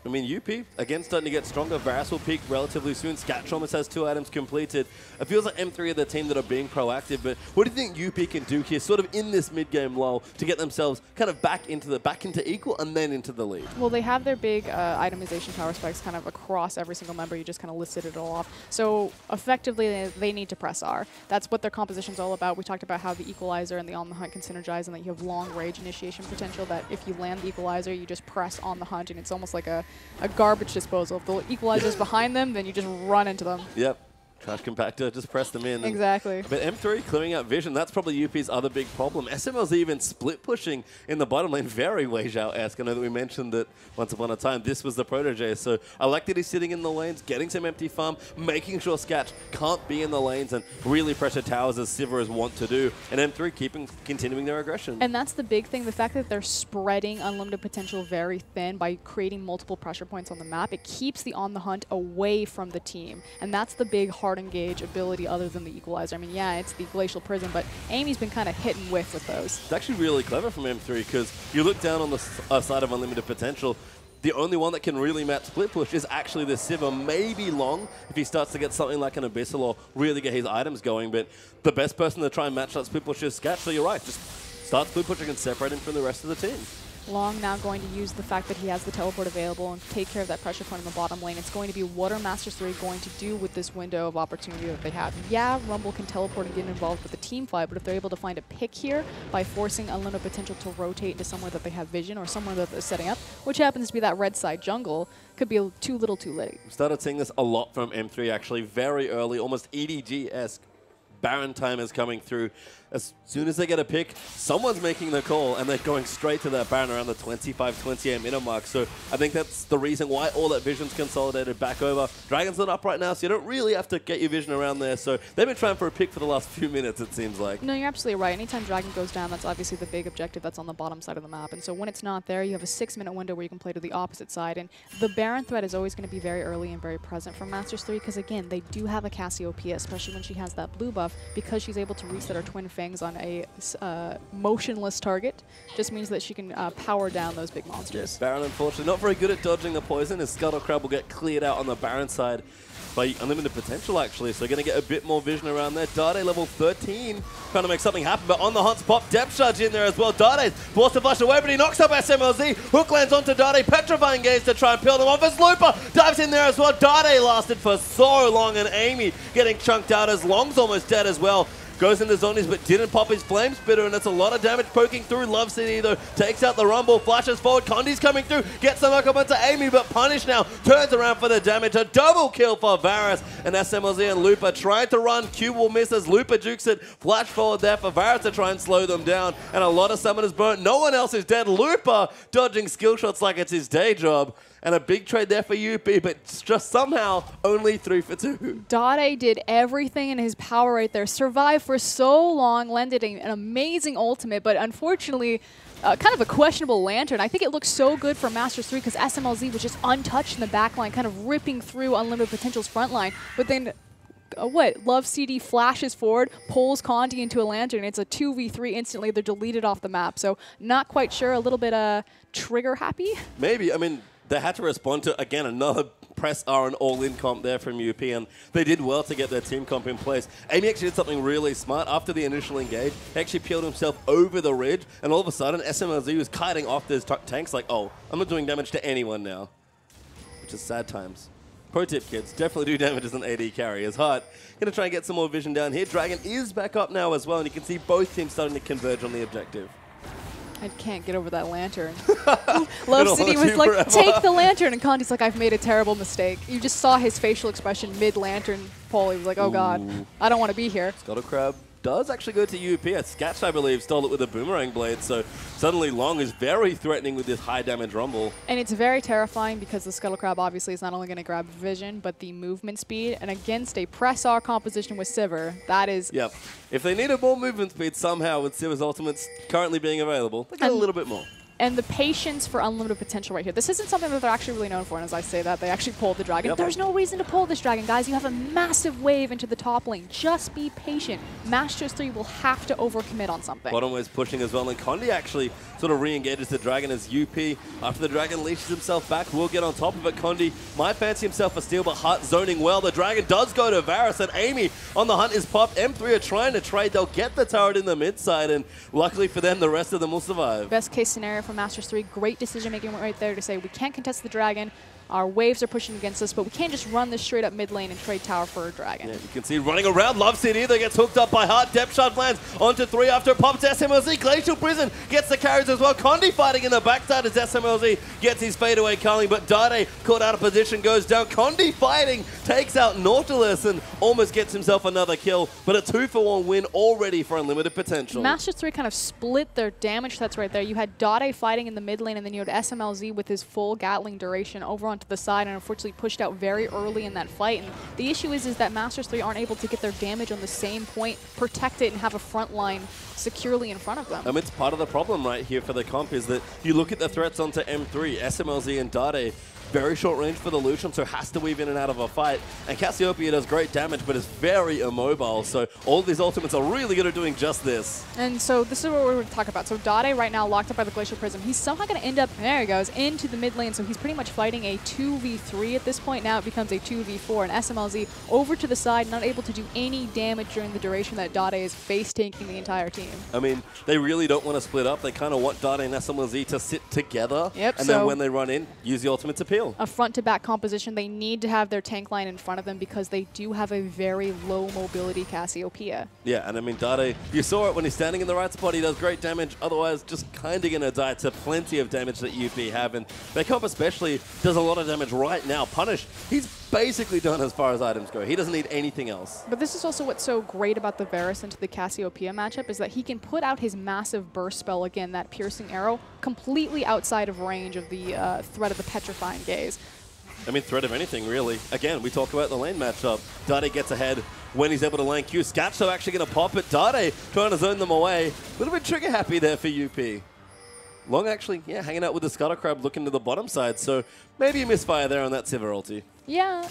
I mean, UP, again, starting to get stronger. Varus will peak relatively soon. Scat almost has 2 items completed. It feels like M3 are the team that are being proactive, but what do you think UP can do here, sort of in this mid-game lull, to get themselves kind of back into equal and then into the lead?
Well, they have their big itemization power spikes kind of across every single member. You just kind of listed it all off. So effectively, they need to press R. That's what their composition's all about. We talked about how the Equalizer and the On the Hunt can synergize and that you have long rage initiation potential, that if you land the Equalizer, you just press On the Hunt, and it's almost like a garbage disposal. If the Equalizer's behind them, then you just run into them. Yep.
Trash compactor, just press them in.
Exactly.
But M3 clearing out vision, that's probably UP's other big problem. SML's even split pushing in the bottom lane, very Wei Zhao-esque. I know that we mentioned that once upon a time this was the protege, so I like that he's sitting in the lanes, getting some empty farm, making sure Sketch can't be in the lanes and really pressure towers as Sivir is wont to do, and M3 continuing their aggression.
And that's the big thing, the fact that they're spreading unlimited potential very thin by creating multiple pressure points on the map. It keeps the On the Hunt away from the team, and that's the big hard engage ability other than the Equalizer. I mean, yeah, it's the Glacial Prism, but Amy's been kind of hit and whiff with those.
It's actually really clever from M3 because you look down on the side of unlimited potential, the only one that can really match split push is actually the Sivir, maybe Long if he starts to get something like an Abyssal or really get his items going, but the best person to try and match that split push is Scat, so you're right, just start split pushing and separate him from the rest of the team.
Long now going to use the fact that he has the teleport available and take care of that pressure point in the bottom lane. It's going to be what are Masters 3 going to do with this window of opportunity that they have. Yeah, Rumble can teleport and get involved with the team fight, but if they're able to find a pick here by forcing Unlimited Potential to rotate into somewhere that they have vision or somewhere that they're setting up, which happens to be that red side jungle, could be too little too late.
We started seeing this a lot from M3 actually, very early, almost EDG-esque. Baron time is coming through. As soon as they get a pick, someone's making the call, and they're going straight to that Baron around the 25-28 minute mark. So I think that's the reason why all that vision's consolidated back over. Dragon's not up right now, so you don't really have to get your vision around there. So they've been trying for a pick for the last few minutes, it seems like.
No, you're absolutely right. Anytime Dragon goes down, that's obviously the big objective that's on the bottom side of the map. And so when it's not there, you have a 6-minute window where you can play to the opposite side. And the Baron threat is always going to be very early and very present for Masters 3 because, again, they do have a Cassiopeia, especially when she has that blue buff, because she's able to reset her Twin Fangs on a motionless target. Just means that she can power down those big monsters.
Yes, Baron, unfortunately, not very good at dodging the poison. His Scuttle Crab will get cleared out on the Baron side by Unlimited Potential, actually. So going to get a bit more vision around there. Dade level 13, trying to make something happen, but on the hunt's pop. Depth Charge in there as well. Dade's forced to flush away, but he knocks up SMLZ. Hook lands onto Dade. Petrifying Gaze to try and peel them off as Looper dives in there as well. Dade lasted for so long, and Amy getting chunked out as Long's almost dead as well. Goes into zonies, but didn't pop his Flame Spitter, and that's a lot of damage poking through. Love City, though, takes out the Rumble, flashes forward. Condi's coming through, gets the knock up onto Amy, but Punish now turns around for the damage. A double kill for Varus, and SMLZ and Looper trying to run. Q will miss as Looper jukes it. Flash forward there for Varus to try and slow them down, and a lot of summoners burnt. No one else is dead. Looper dodging skill shots like it's his day job. And a big trade there for UP, but just somehow only 3 for 2.
Dade did everything in his power right there. Survived for so long, landed an amazing ultimate, but unfortunately, kind of a questionable Lantern. I think it looked so good for Masters 3 because SMLZ was just untouched in the backline, kind of ripping through Unlimited Potential's front line. But then, Love CD flashes forward, pulls Condi into a Lantern. It's a 2v3 instantly. They're deleted off the map. So not quite sure. A little bit trigger happy.
Maybe. I mean, they had to respond to, again, another press R and all-in comp there from UP, and they did well to get their team comp in place. Amy actually did something really smart. After the initial engage, he actually peeled himself over the ridge, and all of a sudden, SMLZ was kiting off those tanks like, oh, I'm not doing damage to anyone now. Which is sad times. Pro tip, kids, definitely do damage as an AD carry. As Hart going to try and get some more vision down here. Dragon is back up now as well, and you can see both teams starting to converge on the objective.
I can't get over that Lantern. Love City was like, forever. Take the Lantern. And Condi's like, I've made a terrible mistake. You just saw his facial expression mid-Lantern pull. He was like, oh, God, I don't want to be here.
Scuttle Crab does actually go to UP. Sketch, I believe, stole it with a Boomerang Blade. So suddenly Long is very threatening with this high damage Rumble.
And it's very terrifying because the Scuttle Crab obviously is not only going to grab vision, but the movement speed. And against a press R composition with Sivir, that is...
Yep. If they needed more movement speed somehow with Sivir's ultimates currently being available, they get a little bit more.
And the patience for Unlimited Potential right here. This isn't something that they're actually really known for, and as I say that, they actually pulled the Dragon. Yep. There's no reason to pull this Dragon, guys. You have a massive wave into the top lane. Just be patient. Masters 3 will have to overcommit on something.
Bottom wave's pushing as well, and Condi actually sort of re-engages the Dragon as UP. After the Dragon leashes himself back, will get on top of it. Condi might fancy himself a steal, but Hart zoning well. The Dragon does go to Varus, and Amy on the hunt is popped. M3 are trying to trade. They'll get the turret in the mid side, and luckily for them, the rest of them will survive.
Best case scenario for Masters 3. Great decision making right there to say we can't contest the Dragon. Our waves are pushing against us, but we can't just run this straight up mid lane and trade tower for a Dragon.
Yeah, you can see running around. Love City either gets hooked up by Hart. Depth Shard lands onto 3 after it pops SMLZ. Glacial Prison gets the carries as well. Condi fighting in the backside as SMLZ gets his fadeaway culling, but Dade caught out of position, goes down. Condi fighting, takes out Nautilus and almost gets himself another kill, but a 2-for-1 win already for Unlimited Potential.
Masters 3 kind of split their damage sets right there. You had Dade fighting in the mid lane, and then you had SMLZ with his full Gatling duration over onto the side, and unfortunately pushed out very early in that fight. And the issue is that Masters 3 aren't able to get their damage on the same point, protect it, and have a front line securely in front of them.
It's part of the problem right here for the comp is that you look at the threats onto M3, SMLZ and Dade. very short range for the Lucian, so has to weave in and out of a fight. And Cassiopeia does great damage, but is very immobile, so all of these ultimates are really good at doing just this.
And so this is what we're going to talk about. So Dade right now locked up by the Glacial Prism. He's somehow going to end up, there he goes, into the mid lane, so he's pretty much fighting a 2v3 at this point. Now it becomes a 2v4, and SMLZ over to the side, not able to do any damage during the duration that Dade is face-tanking the entire team.
I mean, they really don't want to split up. They kind of want Dade and SMLZ to sit together,
yep,
and then when they run in, use the ultimate to peel.
A front-to-back composition. They need to have their tank line in front of them because they do have a very low mobility Cassiopeia.
Yeah, and I mean, Dade, you saw it when he's standing in the right spot. He does great damage. Otherwise, just kind of going to die to plenty of damage that UP have. And their comp especially does a lot of damage right now. Punish, he's basically done as far as items go. He doesn't need anything else.
But this is also what's so great about the Varus into the Cassiopeia matchup is that he can put out his massive burst spell, again, that piercing arrow, completely outside of range of the threat of the petrifying gaze.
I mean, threat of anything, really. Again, we talk about the lane matchup. Dade gets ahead when he's able to lane Q. Scatcho actually going to pop it. Dade trying to zone them away. A little bit trigger happy there for UP. Long actually, yeah, hanging out with the Scuttle Crab looking to the bottom side, so maybe a misfire there on that Sivir ulti.
Yeah.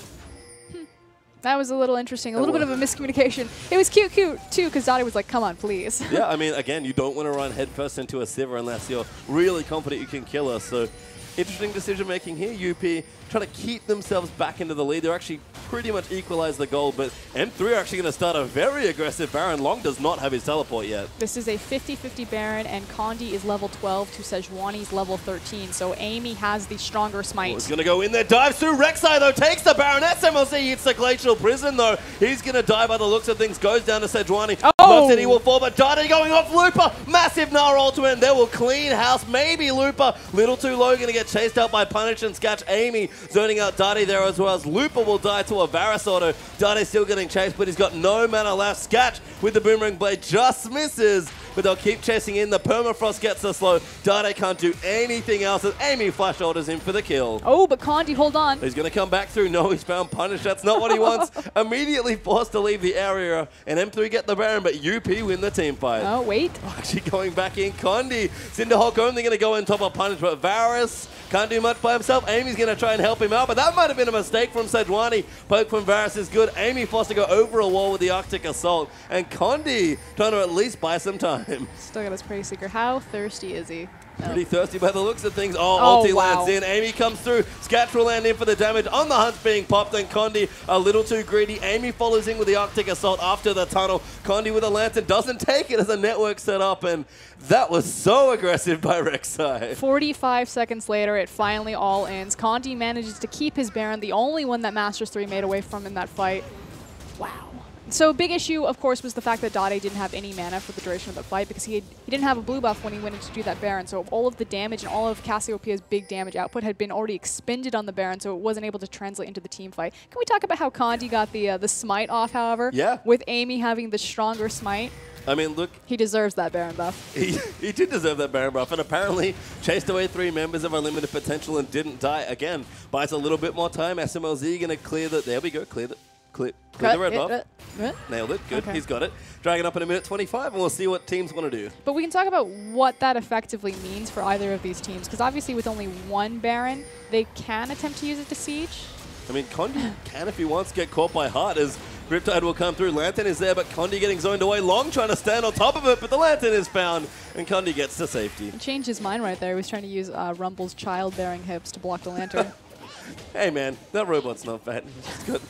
That was a little interesting, a little bit of a miscommunication. It was cute too, because Dade was like, come on, please.
Yeah, I mean, again, you don't want to run headfirst into a Sivir unless you're really confident you can kill her, so interesting decision making here. UP trying to keep themselves back into the lead. They're actually pretty much equalized the goal, but M3 are actually going to start a very aggressive Baron. Long does not have his teleport yet.
This is a 50-50 Baron, and Condi is level 12 to Sejuani's level 13, so Amy has the stronger smite.
He's going to go in there, dives through. Rek'Sai, though, takes the Baron. SMLZ hits the Glacial Prison, though. He's going to die by the looks of things. Goes down to Sejuani.
Oh!
He will fall, but Dade going off Looper. Massive Nara ultimate, and they will clean house. Maybe Looper, little too low, going to get chased out by Punish and Scatch. Amy zoning out Dade there as well as Looper will die to a Varus auto. Dade still getting chased, but he's got no mana left. Scatch with the Boomerang Blade just misses, but they'll keep chasing in. The Permafrost gets the slow. Dade can't do anything else as Amy flash orders in for the kill.
Oh, but Condi, hold on.
He's going to come back through. No, he's found Punish. That's not what he wants. Immediately forced to leave the area, and M3 get the Baron, but UP win the team fight.
Oh, wait.
Actually going back in. Condi, Cinderhawk only going to go in top of Punish, but Varus can't do much by himself. Amy's going to try and help him out, but that might have been a mistake from Sejuani. Poke from Varus is good. Amy forced to go over a wall with the Arctic Assault, and Condi trying to at least buy some time.
Still got his pretty secret. How thirsty is he?
Pretty thirsty by the looks of things. Oh, ulti lands in. Amy comes through. Scatch will land in for the damage. On the hunt's being popped, and Condi a little too greedy. Amy follows in with the Arctic Assault after the tunnel. Condi with a lantern doesn't take it as a network set up, and that was so aggressive by Rek'Sai.
45 seconds later, it finally all ends. Condi manages to keep his Baron, the only one that Masters 3 made away from in that fight. Wow. So big issue, of course, was the fact that Dade didn't have any mana for the duration of the fight because he didn't have a blue buff when he went in to do that Baron. So all of the damage and all of Cassiopeia's big damage output had been already expended on the Baron, so it wasn't able to translate into the team fight. Can we talk about how Condi got the smite off, however?
Yeah.
With Amy having the stronger smite.
I mean, look.
He deserves that Baron buff.
He did deserve that Baron buff, and apparently chased away 3 members of Unlimited Potential and didn't die. Again, buys a little bit more time. SMLZ going to clear the... There we go, clear the red buff. Nailed it. Good. Okay. He's got it. Dragging up in a minute 25, and we'll see what teams want to do.
But we can talk about what that effectively means for either of these teams, because obviously with only one Baron, they can attempt to use it to siege.
I mean, Condi can, if he wants, get caught by Heart as Riptide will come through. Lantern is there, but Condi getting zoned away. Long trying to stand on top of it, but the Lantern is found, and Condi gets to safety.
He changed his mind right there. He was trying to use Rumble's childbearing hips to block the Lantern.
Hey, man, that robot's not bad. He's got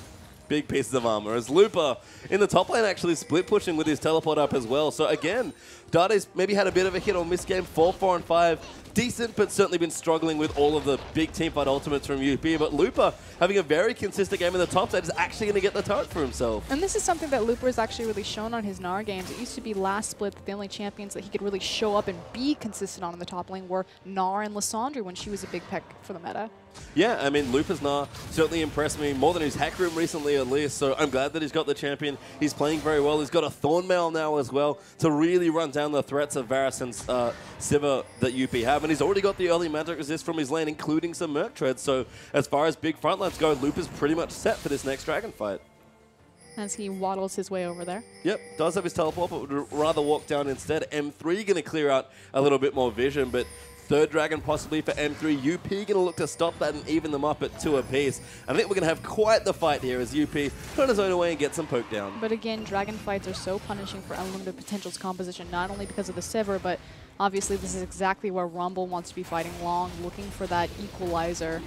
big pieces of armor. As Looper in the top lane actually split pushing with his teleport up as well. So again, Dade's maybe had a bit of a hit or miss game. 4, 4, and 5. Decent, but certainly been struggling with all of the big teamfight ultimates from UP. But Looper having a very consistent game in the top side is actually going to get the turret for himself.
And this is something that Looper has actually really shown on his Gnar games. It used to be last split that the only champions that he could really show up and be consistent on in the top lane were Gnar and Lissandra when she was a big pick for the meta.
Yeah, I mean, Looper's Gnar certainly impressed me more than his hack room recently at least, so I'm glad that he's got the champion. He's playing very well. He's got a Thornmail now as well to really run down the threats of Varus and Sivir that UP have, and he's already got the early magic resist from his lane, including some Merc Treads, so as far as big frontlines go, Looper's pretty much set for this next Dragon fight.
As he waddles his way over there.
Yep, does have his teleport, but would rather walk down instead. M3 going to clear out a little bit more vision, but third dragon possibly for M3. UP going to look to stop that and even them up at 2 apiece. I think we're going to have quite the fight here as UP turn his own away and get some poke down.
But again, dragon fights are so punishing for Unlimited Potential's composition, not only because of the Sever, but obviously this is exactly where Rumble wants to be fighting long, looking for that equalizer.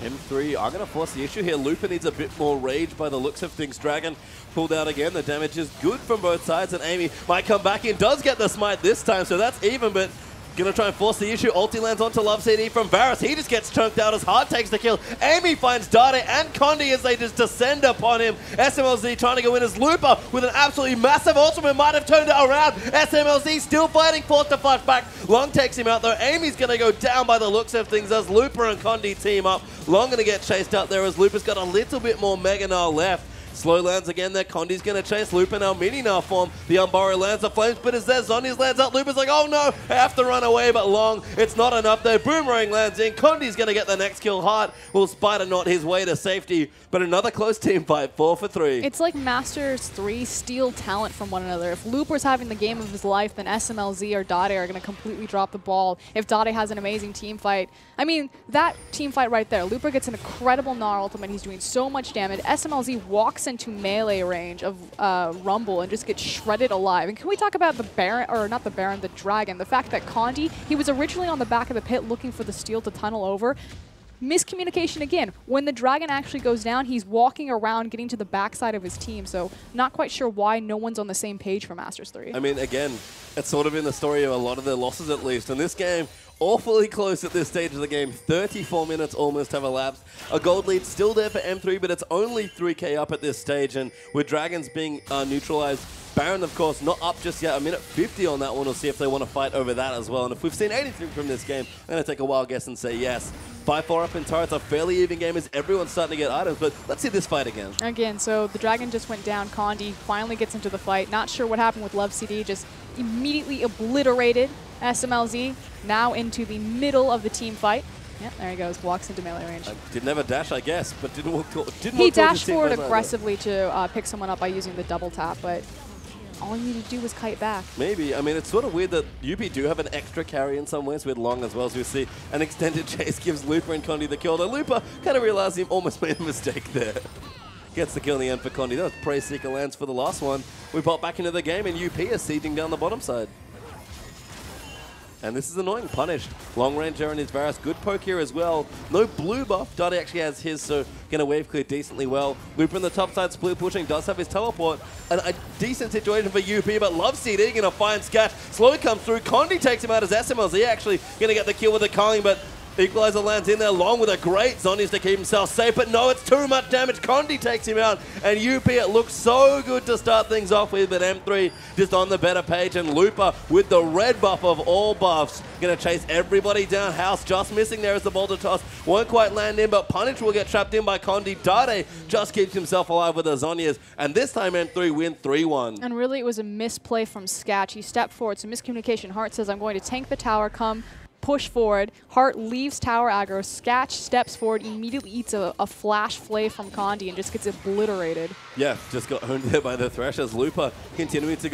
M3 are going to force the issue here. Looper needs a bit more rage by the looks of things. Dragon pulled out again. The damage is good from both sides, and Amy might come back in. Does get the smite this time, so that's even, but going to try and force the issue. Ulti lands onto Love CD from Varus. He just gets chunked out as Hard takes the kill. Amy finds Dade and Condi as they just descend upon him. SMLZ trying to go in as Looper with an absolutely massive ultimate. Might have turned it around. SMLZ still fighting, forced to flash back. Long takes him out though. Amy's going to go down by the looks of things as Looper and Condi team up. Long going to get chased out there as Looper's got a little bit more Mega Gnar left. Slow lands again there. Condi's going to chase Looper now. Mini Gnar form. The Umbaro lands the flames, but as there, Zonia's lands out. Looper's like, oh no, I have to run away, but Long, it's not enough there. Boomerang lands in. Condi's going to get the next kill. Hart will Spider Knot his way to safety, but another close team fight, 4 for 3.
It's like Masters 3 steal talent from one another. If Looper's having the game of his life, then SMLZ or Dade are going to completely drop the ball. If Dade has an amazing team fight, I mean, that team fight right there, Looper gets an incredible Gnar ultimate. He's doing so much damage. SMLZ walks into melee range of Rumble and just gets shredded alive. And can we talk about the Baron, or not the Baron, the Dragon, the fact that Condi, he was originally on the back of the pit looking for the steal to tunnel over. Miscommunication again. When the Dragon actually goes down, he's walking around getting to the backside of his team, so not quite sure why no one's on the same page for Masters 3.
I mean, again, it's sort of been the story of a lot of their losses at least. In this game, awfully close at this stage of the game. 34 minutes almost have elapsed. A gold lead still there for M3, but it's only 3k up at this stage, and with Dragons being neutralized, Baron, of course, not up just yet. A minute 50 on that one. We'll see if they want to fight over that as well. And if we've seen anything from this game, I'm going to take a wild guess and say yes. 5-4 up in turrets, a fairly even game as everyone's starting to get items, but let's see this fight again.
Again, so the Dragon just went down. Condi finally gets into the fight. Not sure what happened with Love CD, just immediately obliterated SMLZ, now into the middle of the team fight. Yep, there he goes, walks into melee range.
Didn't have a dash, I guess, but didn't walk
He dashed forward aggressively to pick someone up by using the double tap, but all you need to do was kite back.
Maybe. I mean, it's sort of weird that UP do have an extra carry in some ways with Long as well, as we see an extended chase gives Looper and Condi the kill. The Looper kind of realized he almost made a mistake there. Gets the kill in the end for Condi. That was Praise Seeker lands for the last one. We pop back into the game and UP is sieging down the bottom side. And this is annoying. Punished. Long range Aaron is Varus. Good poke here as well. No blue buff. Dade actually has his, so gonna wave clear decently well. Looper in the top side, split pushing, does have his teleport. And a decent situation for UP, but Love CD gonna find Scatch. Slow comes through. Condi takes him out as SMLZ actually gonna get the kill with the calling, but Equalizer lands in there Long with a great Zonius to keep himself safe, but no, it's too much damage. Condi takes him out, and UP, it looks so good to start things off with, but M3 just on the better page, and Looper with the red buff of all buffs, gonna chase everybody down. House just missing there as the boulder toss. Won't quite land in, but Punish will get trapped in by Condi. Dade just keeps himself alive with the Zonias, and this time M3 win 3-1.
And really, it was a misplay from Scatch. He stepped forward, so miscommunication. Hart says, I'm going to tank the tower, come push forward. Hart leaves tower aggro. Scatch steps forward, immediately eats a flash flay from Condi and just gets obliterated. Yeah,
just got owned there by the Thresh as Looper continuing to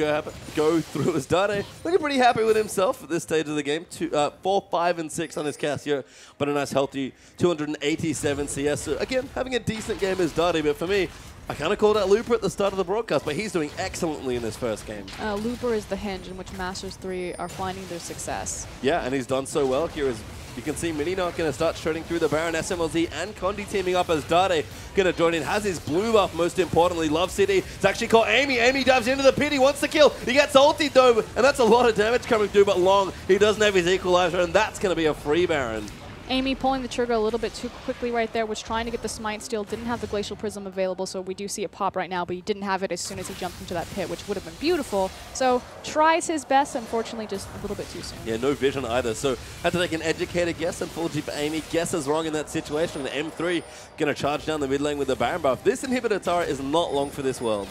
go through as Dade. Looking pretty happy with himself at this stage of the game. 4, 5, and 6 on his cast here, but a nice healthy 287 CS. So again, having a decent game as Dade, but for me, I kind of called out Looper at the start of the broadcast, but he's doing excellently in this first game.
Looper is the hinge in which Masters 3 are finding their success.
Yeah, and he's done so well here as you can see Mini Gnar going to start shredding through the Baron. SMLZ and Condi teaming up as Dade going to join in. Has his blue buff, most importantly. Love City. It's actually caught Amy. Amy dives into the pit. He wants the kill. He gets ulti though, and that's a lot of damage coming through, but Long, he doesn't have his equalizer, and that's going to be a free Baron.
Amy pulling the trigger a little bit too quickly right there, was trying to get the smite steal, didn't have the Glacial Prism available, so we do see it pop right now, but he didn't have it as soon as he jumped into that pit, which would have been beautiful. So tries his best, unfortunately just a little bit too soon.
Yeah, no vision either, so had to take an educated guess, unfortunately for Amy. Guesses wrong in that situation, and M3 going to charge down the mid lane with the Baron buff. This inhibitor turret is not long for this world.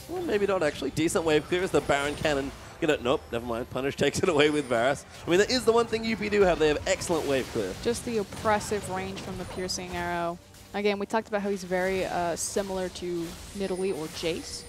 Well, maybe not actually. Decent wave clear as the Baron cannon. Nope, never mind. Punish takes it away with Varus. I mean, that is the one thing UP do have. They have excellent wave clear.
Just the oppressive range from the piercing arrow. Again, we talked about how he's very similar to Nidalee or Jace.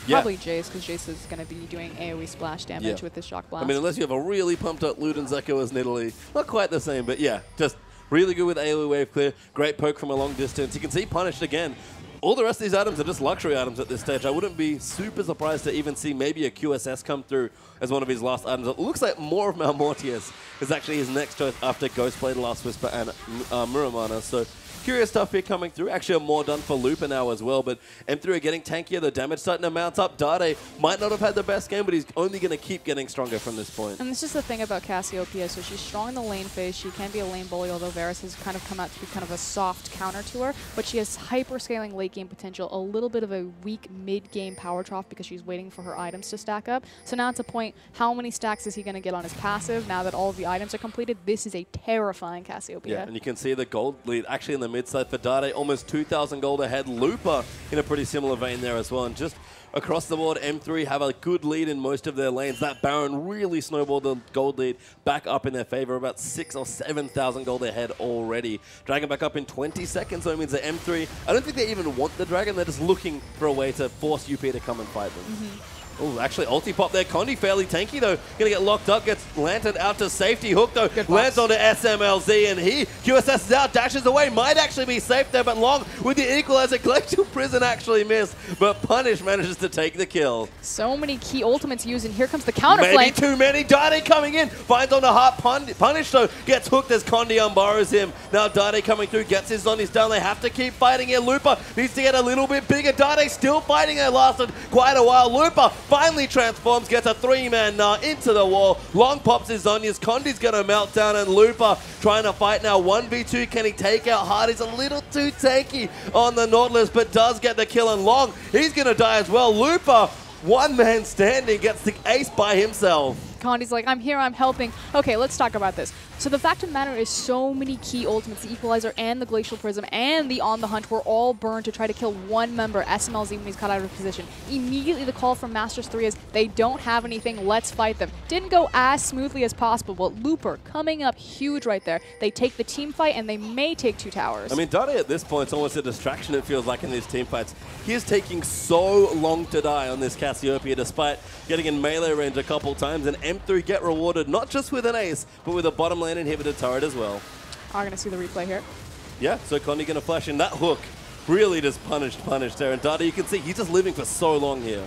Probably Jace, because Jace is going to be doing AoE splash damage with this Shock Blast.
I mean, unless you have a really pumped up Luden Zeko as Nidalee. Not quite the same, but yeah, just really good with AoE wave clear. Great poke from a long distance. You can see punished again. All the rest of these items are just luxury items at this stage. I wouldn't be super surprised to even see maybe a QSS come through as one of his last items. It looks like more of Malmortius is actually his next choice after Ghostblade, Last Whisper, and Muramana. So curious stuff here coming through. Actually, a more done for Looper now as well. But M3 are getting tankier. The damage starting to mount up. Dade might not have had the best game, but he's only going to keep getting stronger from this point.
And this is the thing about Cassiopeia. So she's strong in the lane phase. She can be a lane bully, although Varus has kind of come out to be kind of a soft counter to her. But she has hyper-scaling late game potential, a little bit of a weak mid-game power trough because she's waiting for her items to stack up. So now it's a point, how many stacks is he going to get on his passive now that all of the items are completed? This is a terrifying Cassiopeia.
Yeah, and you can see the gold lead actually in the mid side for Dade, almost 2,000 gold ahead. Looper in a pretty similar vein there as well. And just across the board, M3 have a good lead in most of their lanes. That Baron really snowballed the gold lead back up in their favor, about 6,000 or 7,000 gold ahead already. Dragon back up in 20 seconds, so it means that M3, I don't think they even want the Dragon, they're just looking for a way to force UP to come and fight them. Oh, actually, ulti pop there. Condi fairly tanky, though. Going to get locked up. Gets Lantern out to safety. Hook, though, lands onto SMLZ, and he QSS out, dashes away. Might actually be safe there, but Long with the equalizer. Glacial Prison actually missed, but Punish manages to take the kill.
So many key ultimates used, and here comes the counter
Maybe
flank.
too many. Dade coming in. Finds on the heart. Punish, though, gets hooked as Condi unborrows him. Now Dade coming through. Gets his zombies down. They have to keep fighting here. Looper needs to get a little bit bigger. Dade still fighting. It lasted quite a while. Looper finally transforms, gets a 3-man into the wall. Long pops his Zhonya's. Condi's going to melt down, and Looper trying to fight now. 1v2, can he take out Hard? He's a little too tanky on the Nautilus, but does get the kill, and Long, he's going to die as well. Looper, one man standing, gets the ace by himself.
Condi's like, I'm here, I'm helping. Okay, let's talk about this. So the fact of the matter is so many key ultimates, the Equalizer and the Glacial Prism and the On the Hunt were all burned to try to kill one member, SMLZ, when he's cut out of position. Immediately the call from Masters 3 is, they don't have anything, let's fight them. Didn't go as smoothly as possible, but Looper coming up huge right there. They take the team fight and they may take 2 towers.
I mean, Dade at this point is almost a distraction, it feels like, in these team fights. He is taking so long to die on this Cassiopeia, despite getting in melee range a couple times, and M3 get rewarded not just with an ace, but with a bottom lane inhibitor turret as well.
Are going to see the replay here.
Yeah, so Condi going to flash in. That hook really just punished there. And Dade, you can see he's just living for so long here.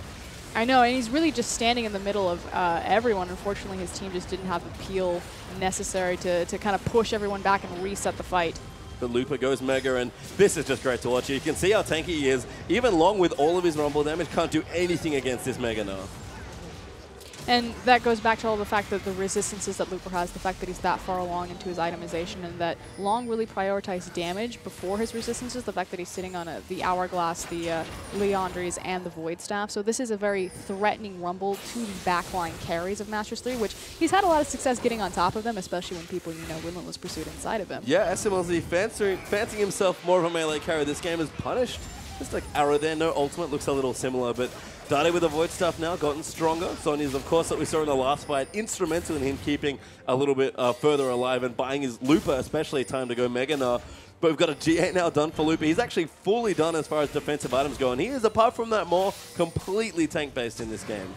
I know, and he's really just standing in the middle of everyone. Unfortunately, his team just didn't have the peel necessary to kind of push everyone back and reset the fight.
The Looper goes mega, and this is just great to watch. You can see how tanky he is. Even Long, with all of his rumble damage, can't do anything against this mega now.
And that goes back to all the fact that the resistances that Looper has, the fact that he's that far along into his itemization, and that Long really prioritized damage before his resistances, the fact that he's sitting on the Hourglass, the Leandries, and the Void Staff. So this is a very threatening rumble to the backline carries of Masters 3, which he's had a lot of success getting on top of them, especially when people, Relentless Pursuit inside of him.
Yeah, SMLZ fancying himself more of a melee carry. This game is punished. Just like arrow there, no ultimate, looks a little similar, but Dade with the Void Stuff now, gotten stronger. Sonya's, of course, that we saw in the last fight, instrumental in him keeping a little bit further alive and buying his Looper, especially, time to go Mega now. But we've got a G8 now done for Looper. He's actually fully done as far as defensive items go, and he is, apart from that, more completely tank-based in this game.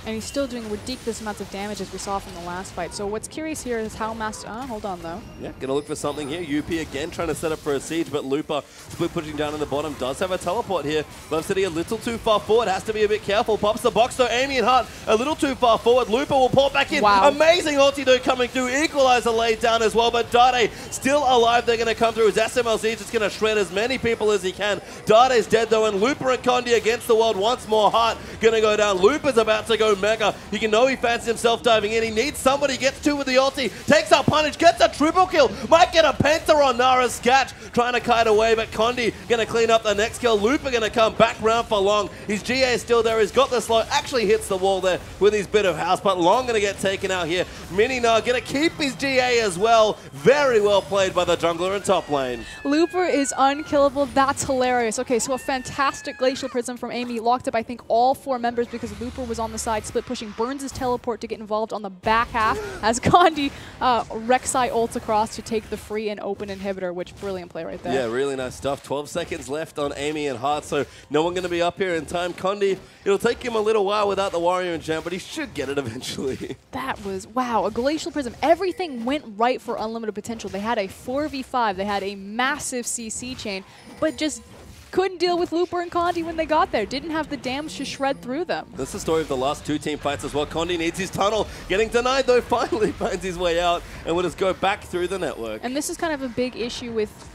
And he's still doing ridiculous amounts of damage, as we saw from the last fight. So what's curious here is how Master... hold on, though. Yeah,
gonna look for something here. UP again trying to set up for a siege, but Looper split pushing down in the bottom. Does have a teleport here. Love City a little too far forward. Has to be a bit careful. Pops the box, though. Amy and Hart a little too far forward. Looper will port back in.
Wow.
Amazing ulti, though, coming through. Equalizer laid down as well, but Dade still alive. They're gonna come through. His SMLZ just gonna shred as many people as he can. Dade's dead, though, and Looper and Condi against the world once more. Hart gonna go down. Looper's about to go mega. You can know he fancies himself diving in. He needs somebody. Gets 2 with the ulti. Takes out Punish. Gets a triple kill. Might get a penta on Nara's Sketch. Trying to kite away, but Condi going to clean up the next kill. Looper going to come back round for Long. His GA is still there. He's got the slow. Actually hits the wall there with his bit of house, but Long going to get taken out here. Mininar going to keep his GA as well. Very well played by the jungler in top lane.
Looper is unkillable. That's hilarious. Okay, so a fantastic Glacial Prism from Amy. Locked up, I think, all 4 members because Looper was on the side side, split pushing, burns his teleport to get involved on the back half as Condi Rek'Sai ults across to take the free and open inhibitor, which brilliant play right there.
Yeah, really nice stuff. 12 seconds left on Amy and Hart, so no one going to be up here in time. Condi, it'll take him a little while without the Warrior and Jam, but he should get it eventually.
That was, wow, a Glacial Prism. Everything went right for Unlimited Potential. They had a 4v5, they had a massive CC chain, but just couldn't deal with Looper and Condi when they got there. Didn't have the damage to shred through them.
That's the story of the last two team fights as well. Condi needs his tunnel. Getting denied, though, finally finds his way out and will just go back through the network.
And this is kind of a big issue with,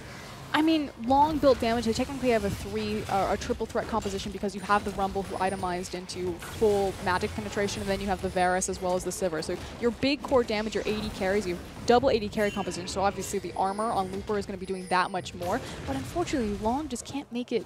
I mean, long built damage. They technically have a triple threat composition because you have the Rumble who itemized into full magic penetration, and then you have the Varus as well as the Sivir. So your big core damage, your 80 carries, you have double 80 carry composition. So obviously the armor on Looper is going to be doing that much more. But unfortunately, Long just can't make it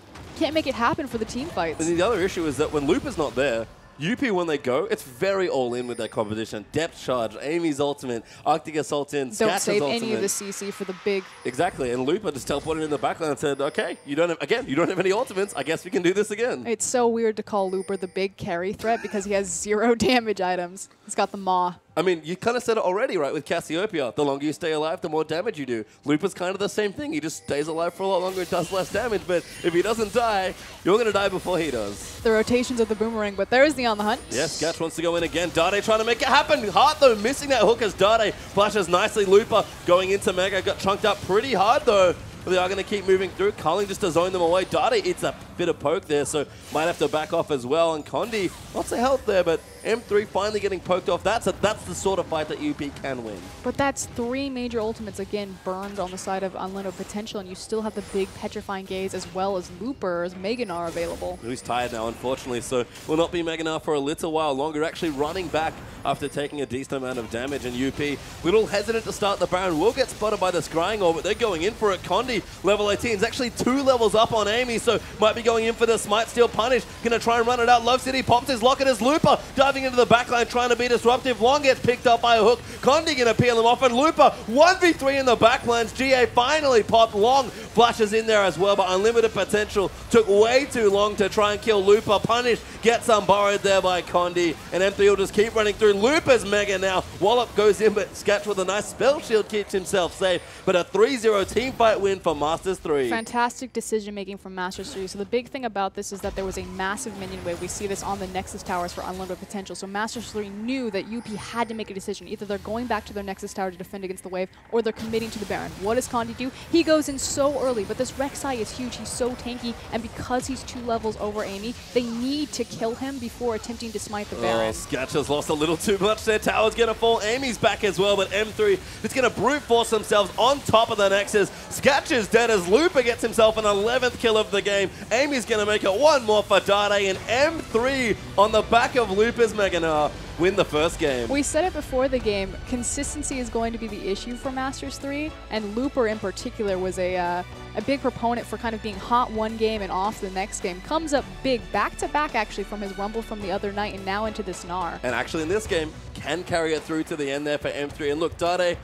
happen for the team fights.
And the other issue is that when Looper's not there, UP, when they go, it's very all-in with their competition. Depth charge, Amy's ultimate, Arctic Assault in,
Don't save
ultimate.
any of the CC for the big...
Exactly, and Looper just teleported in the backline and said, okay, you don't have any ultimates, I guess we can do this again.
It's so weird to call Looper the big carry threat because he has 0 damage items. He's got the Maw.
I mean, you kind of said it already, right, with Cassiopeia. The longer you stay alive, the more damage you do. Looper's kind of the same thing. He just stays alive for a lot longer and does less damage, but if he doesn't die, you're going to die before he does.
The rotations of the boomerang, but there is the on the hunt.
Yes, Gatch wants to go in again. Dade trying to make it happen. Hart, though, missing that hook as Dade flashes nicely. Looper going into Mega. Got chunked up pretty hard, though. But they are going to keep moving through. Carling just to zone them away. Dade eats a bit of poke there, so might have to back off as well. And Condi, lots of health there, but M3 finally getting poked off. That's the sort of fight that UP can win.
But that's 3 major ultimates, again, burned on the side of Unlimited Potential, and you still have the big Petrifying Gaze as well as Looper's Meganar available.
He's tired now, unfortunately, so will not be Meganar for a little while longer. Actually running back after taking a decent amount of damage, and UP, little hesitant to start the Baron, will get spotted by the Scrying Orb, but they're going in for it. Condi, level 18, is actually 2 levels up on Amy, so might be going in for the Smite Steal Punish. Gonna try and run it out. Love City pops his locket as Looper diving into the backline, trying to be disruptive. Long gets picked up by a hook. Condi gonna peel him off, and Looper 1v3 in the backlines. GA finally popped. Long flashes in there as well, but Unlimited Potential took way too long to try and kill Looper. Punish gets unborrowed there by Condi, and M3 will just keep running through. Looper's Mega now. Wallop goes in, but Sketch with a nice spell shield keeps himself safe. But a 3-0 team fight win for Masters 3.
Fantastic decision making from Masters 3. So the big thing about this is that there was a massive minion wave. We see this on the Nexus towers for Unlimited Potential. So Masters 3 knew that UP had to make a decision. Either they're going back to their Nexus tower to defend against the wave, or they're committing to the Baron. What does Condi do? He goes in so early, but this Rek'Sai is huge. He's so tanky, and because he's 2 levels over Amy, they need to kill him before attempting to smite the Baron.
Sketch has lost a little too much. Their tower's going to fall. Amy's back as well, but M3 is going to brute force themselves on top of the Nexus. Sketch is dead as Looper gets himself an 11th kill of the game. Amy's going to make it 1 more for Dade, and M3 on the back of Looper's Meganar win the first game.
We said it before the game, consistency is going to be the issue for Masters 3, and Looper in particular was a big proponent for kind of being hot one game and off the next game. Comes up big, back-to-back actually from his Rumble from the other night and now into this Gnar.
And actually in this game, can carry it through to the end there for M3. And look, Dade,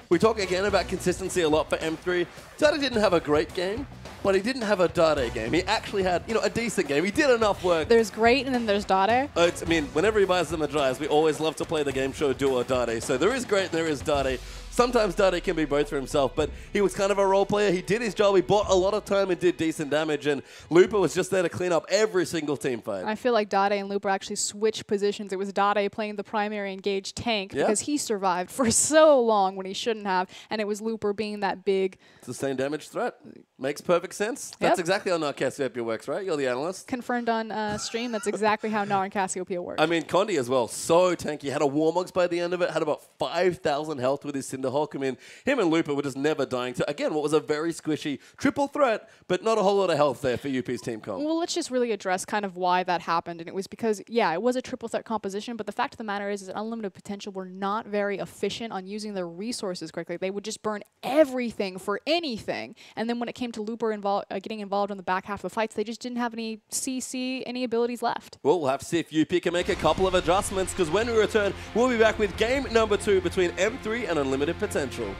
we talk again about consistency a lot for M3. Dade didn't have a great game, but he didn't have a Dade game. He actually had, a decent game. He did enough work.
There's great, and then there's Dade.
I mean, whenever he buys the Majias, we always love to play the game show Duo or Dade. So there is great and there is Dade. Sometimes Dade can be both for himself, but he was kind of a role player. He did his job. He bought a lot of time and did decent damage, and Looper was just there to clean up every single team fight.
I feel like Dade and Looper actually switched positions. It was Dade playing the primary engaged tank because he survived for so long when he shouldn't have, and it was Looper being that big...
Sustained damage threat. Makes perfect sense. That's exactly how Gnar Cassiopeia works, right? You're the analyst.
Confirmed on stream. That's exactly how Gnar and Cassiopeia work.
I mean, Condi as well. So tanky. Had a Warmogs by the end of it. Had about 5,000 health with his Cinderhulk. I mean, him and Looper were just never dying to, again, what was a very squishy triple threat, but not a whole lot of health there for UP's team comp.
Well, let's just really address kind of why that happened. And it was because, yeah, it was a triple threat composition, but the fact of the matter is that Unlimited Potential were not very efficient on using their resources correctly. They would just burn everything for anything. And then when it came to Looper getting involved in the back half of the fights, they just didn't have any CC, any abilities left.
Well, we'll have to see if UP can make a couple of adjustments, because when we return, we'll be back with game number 2 between M3 and Unlimited Potential.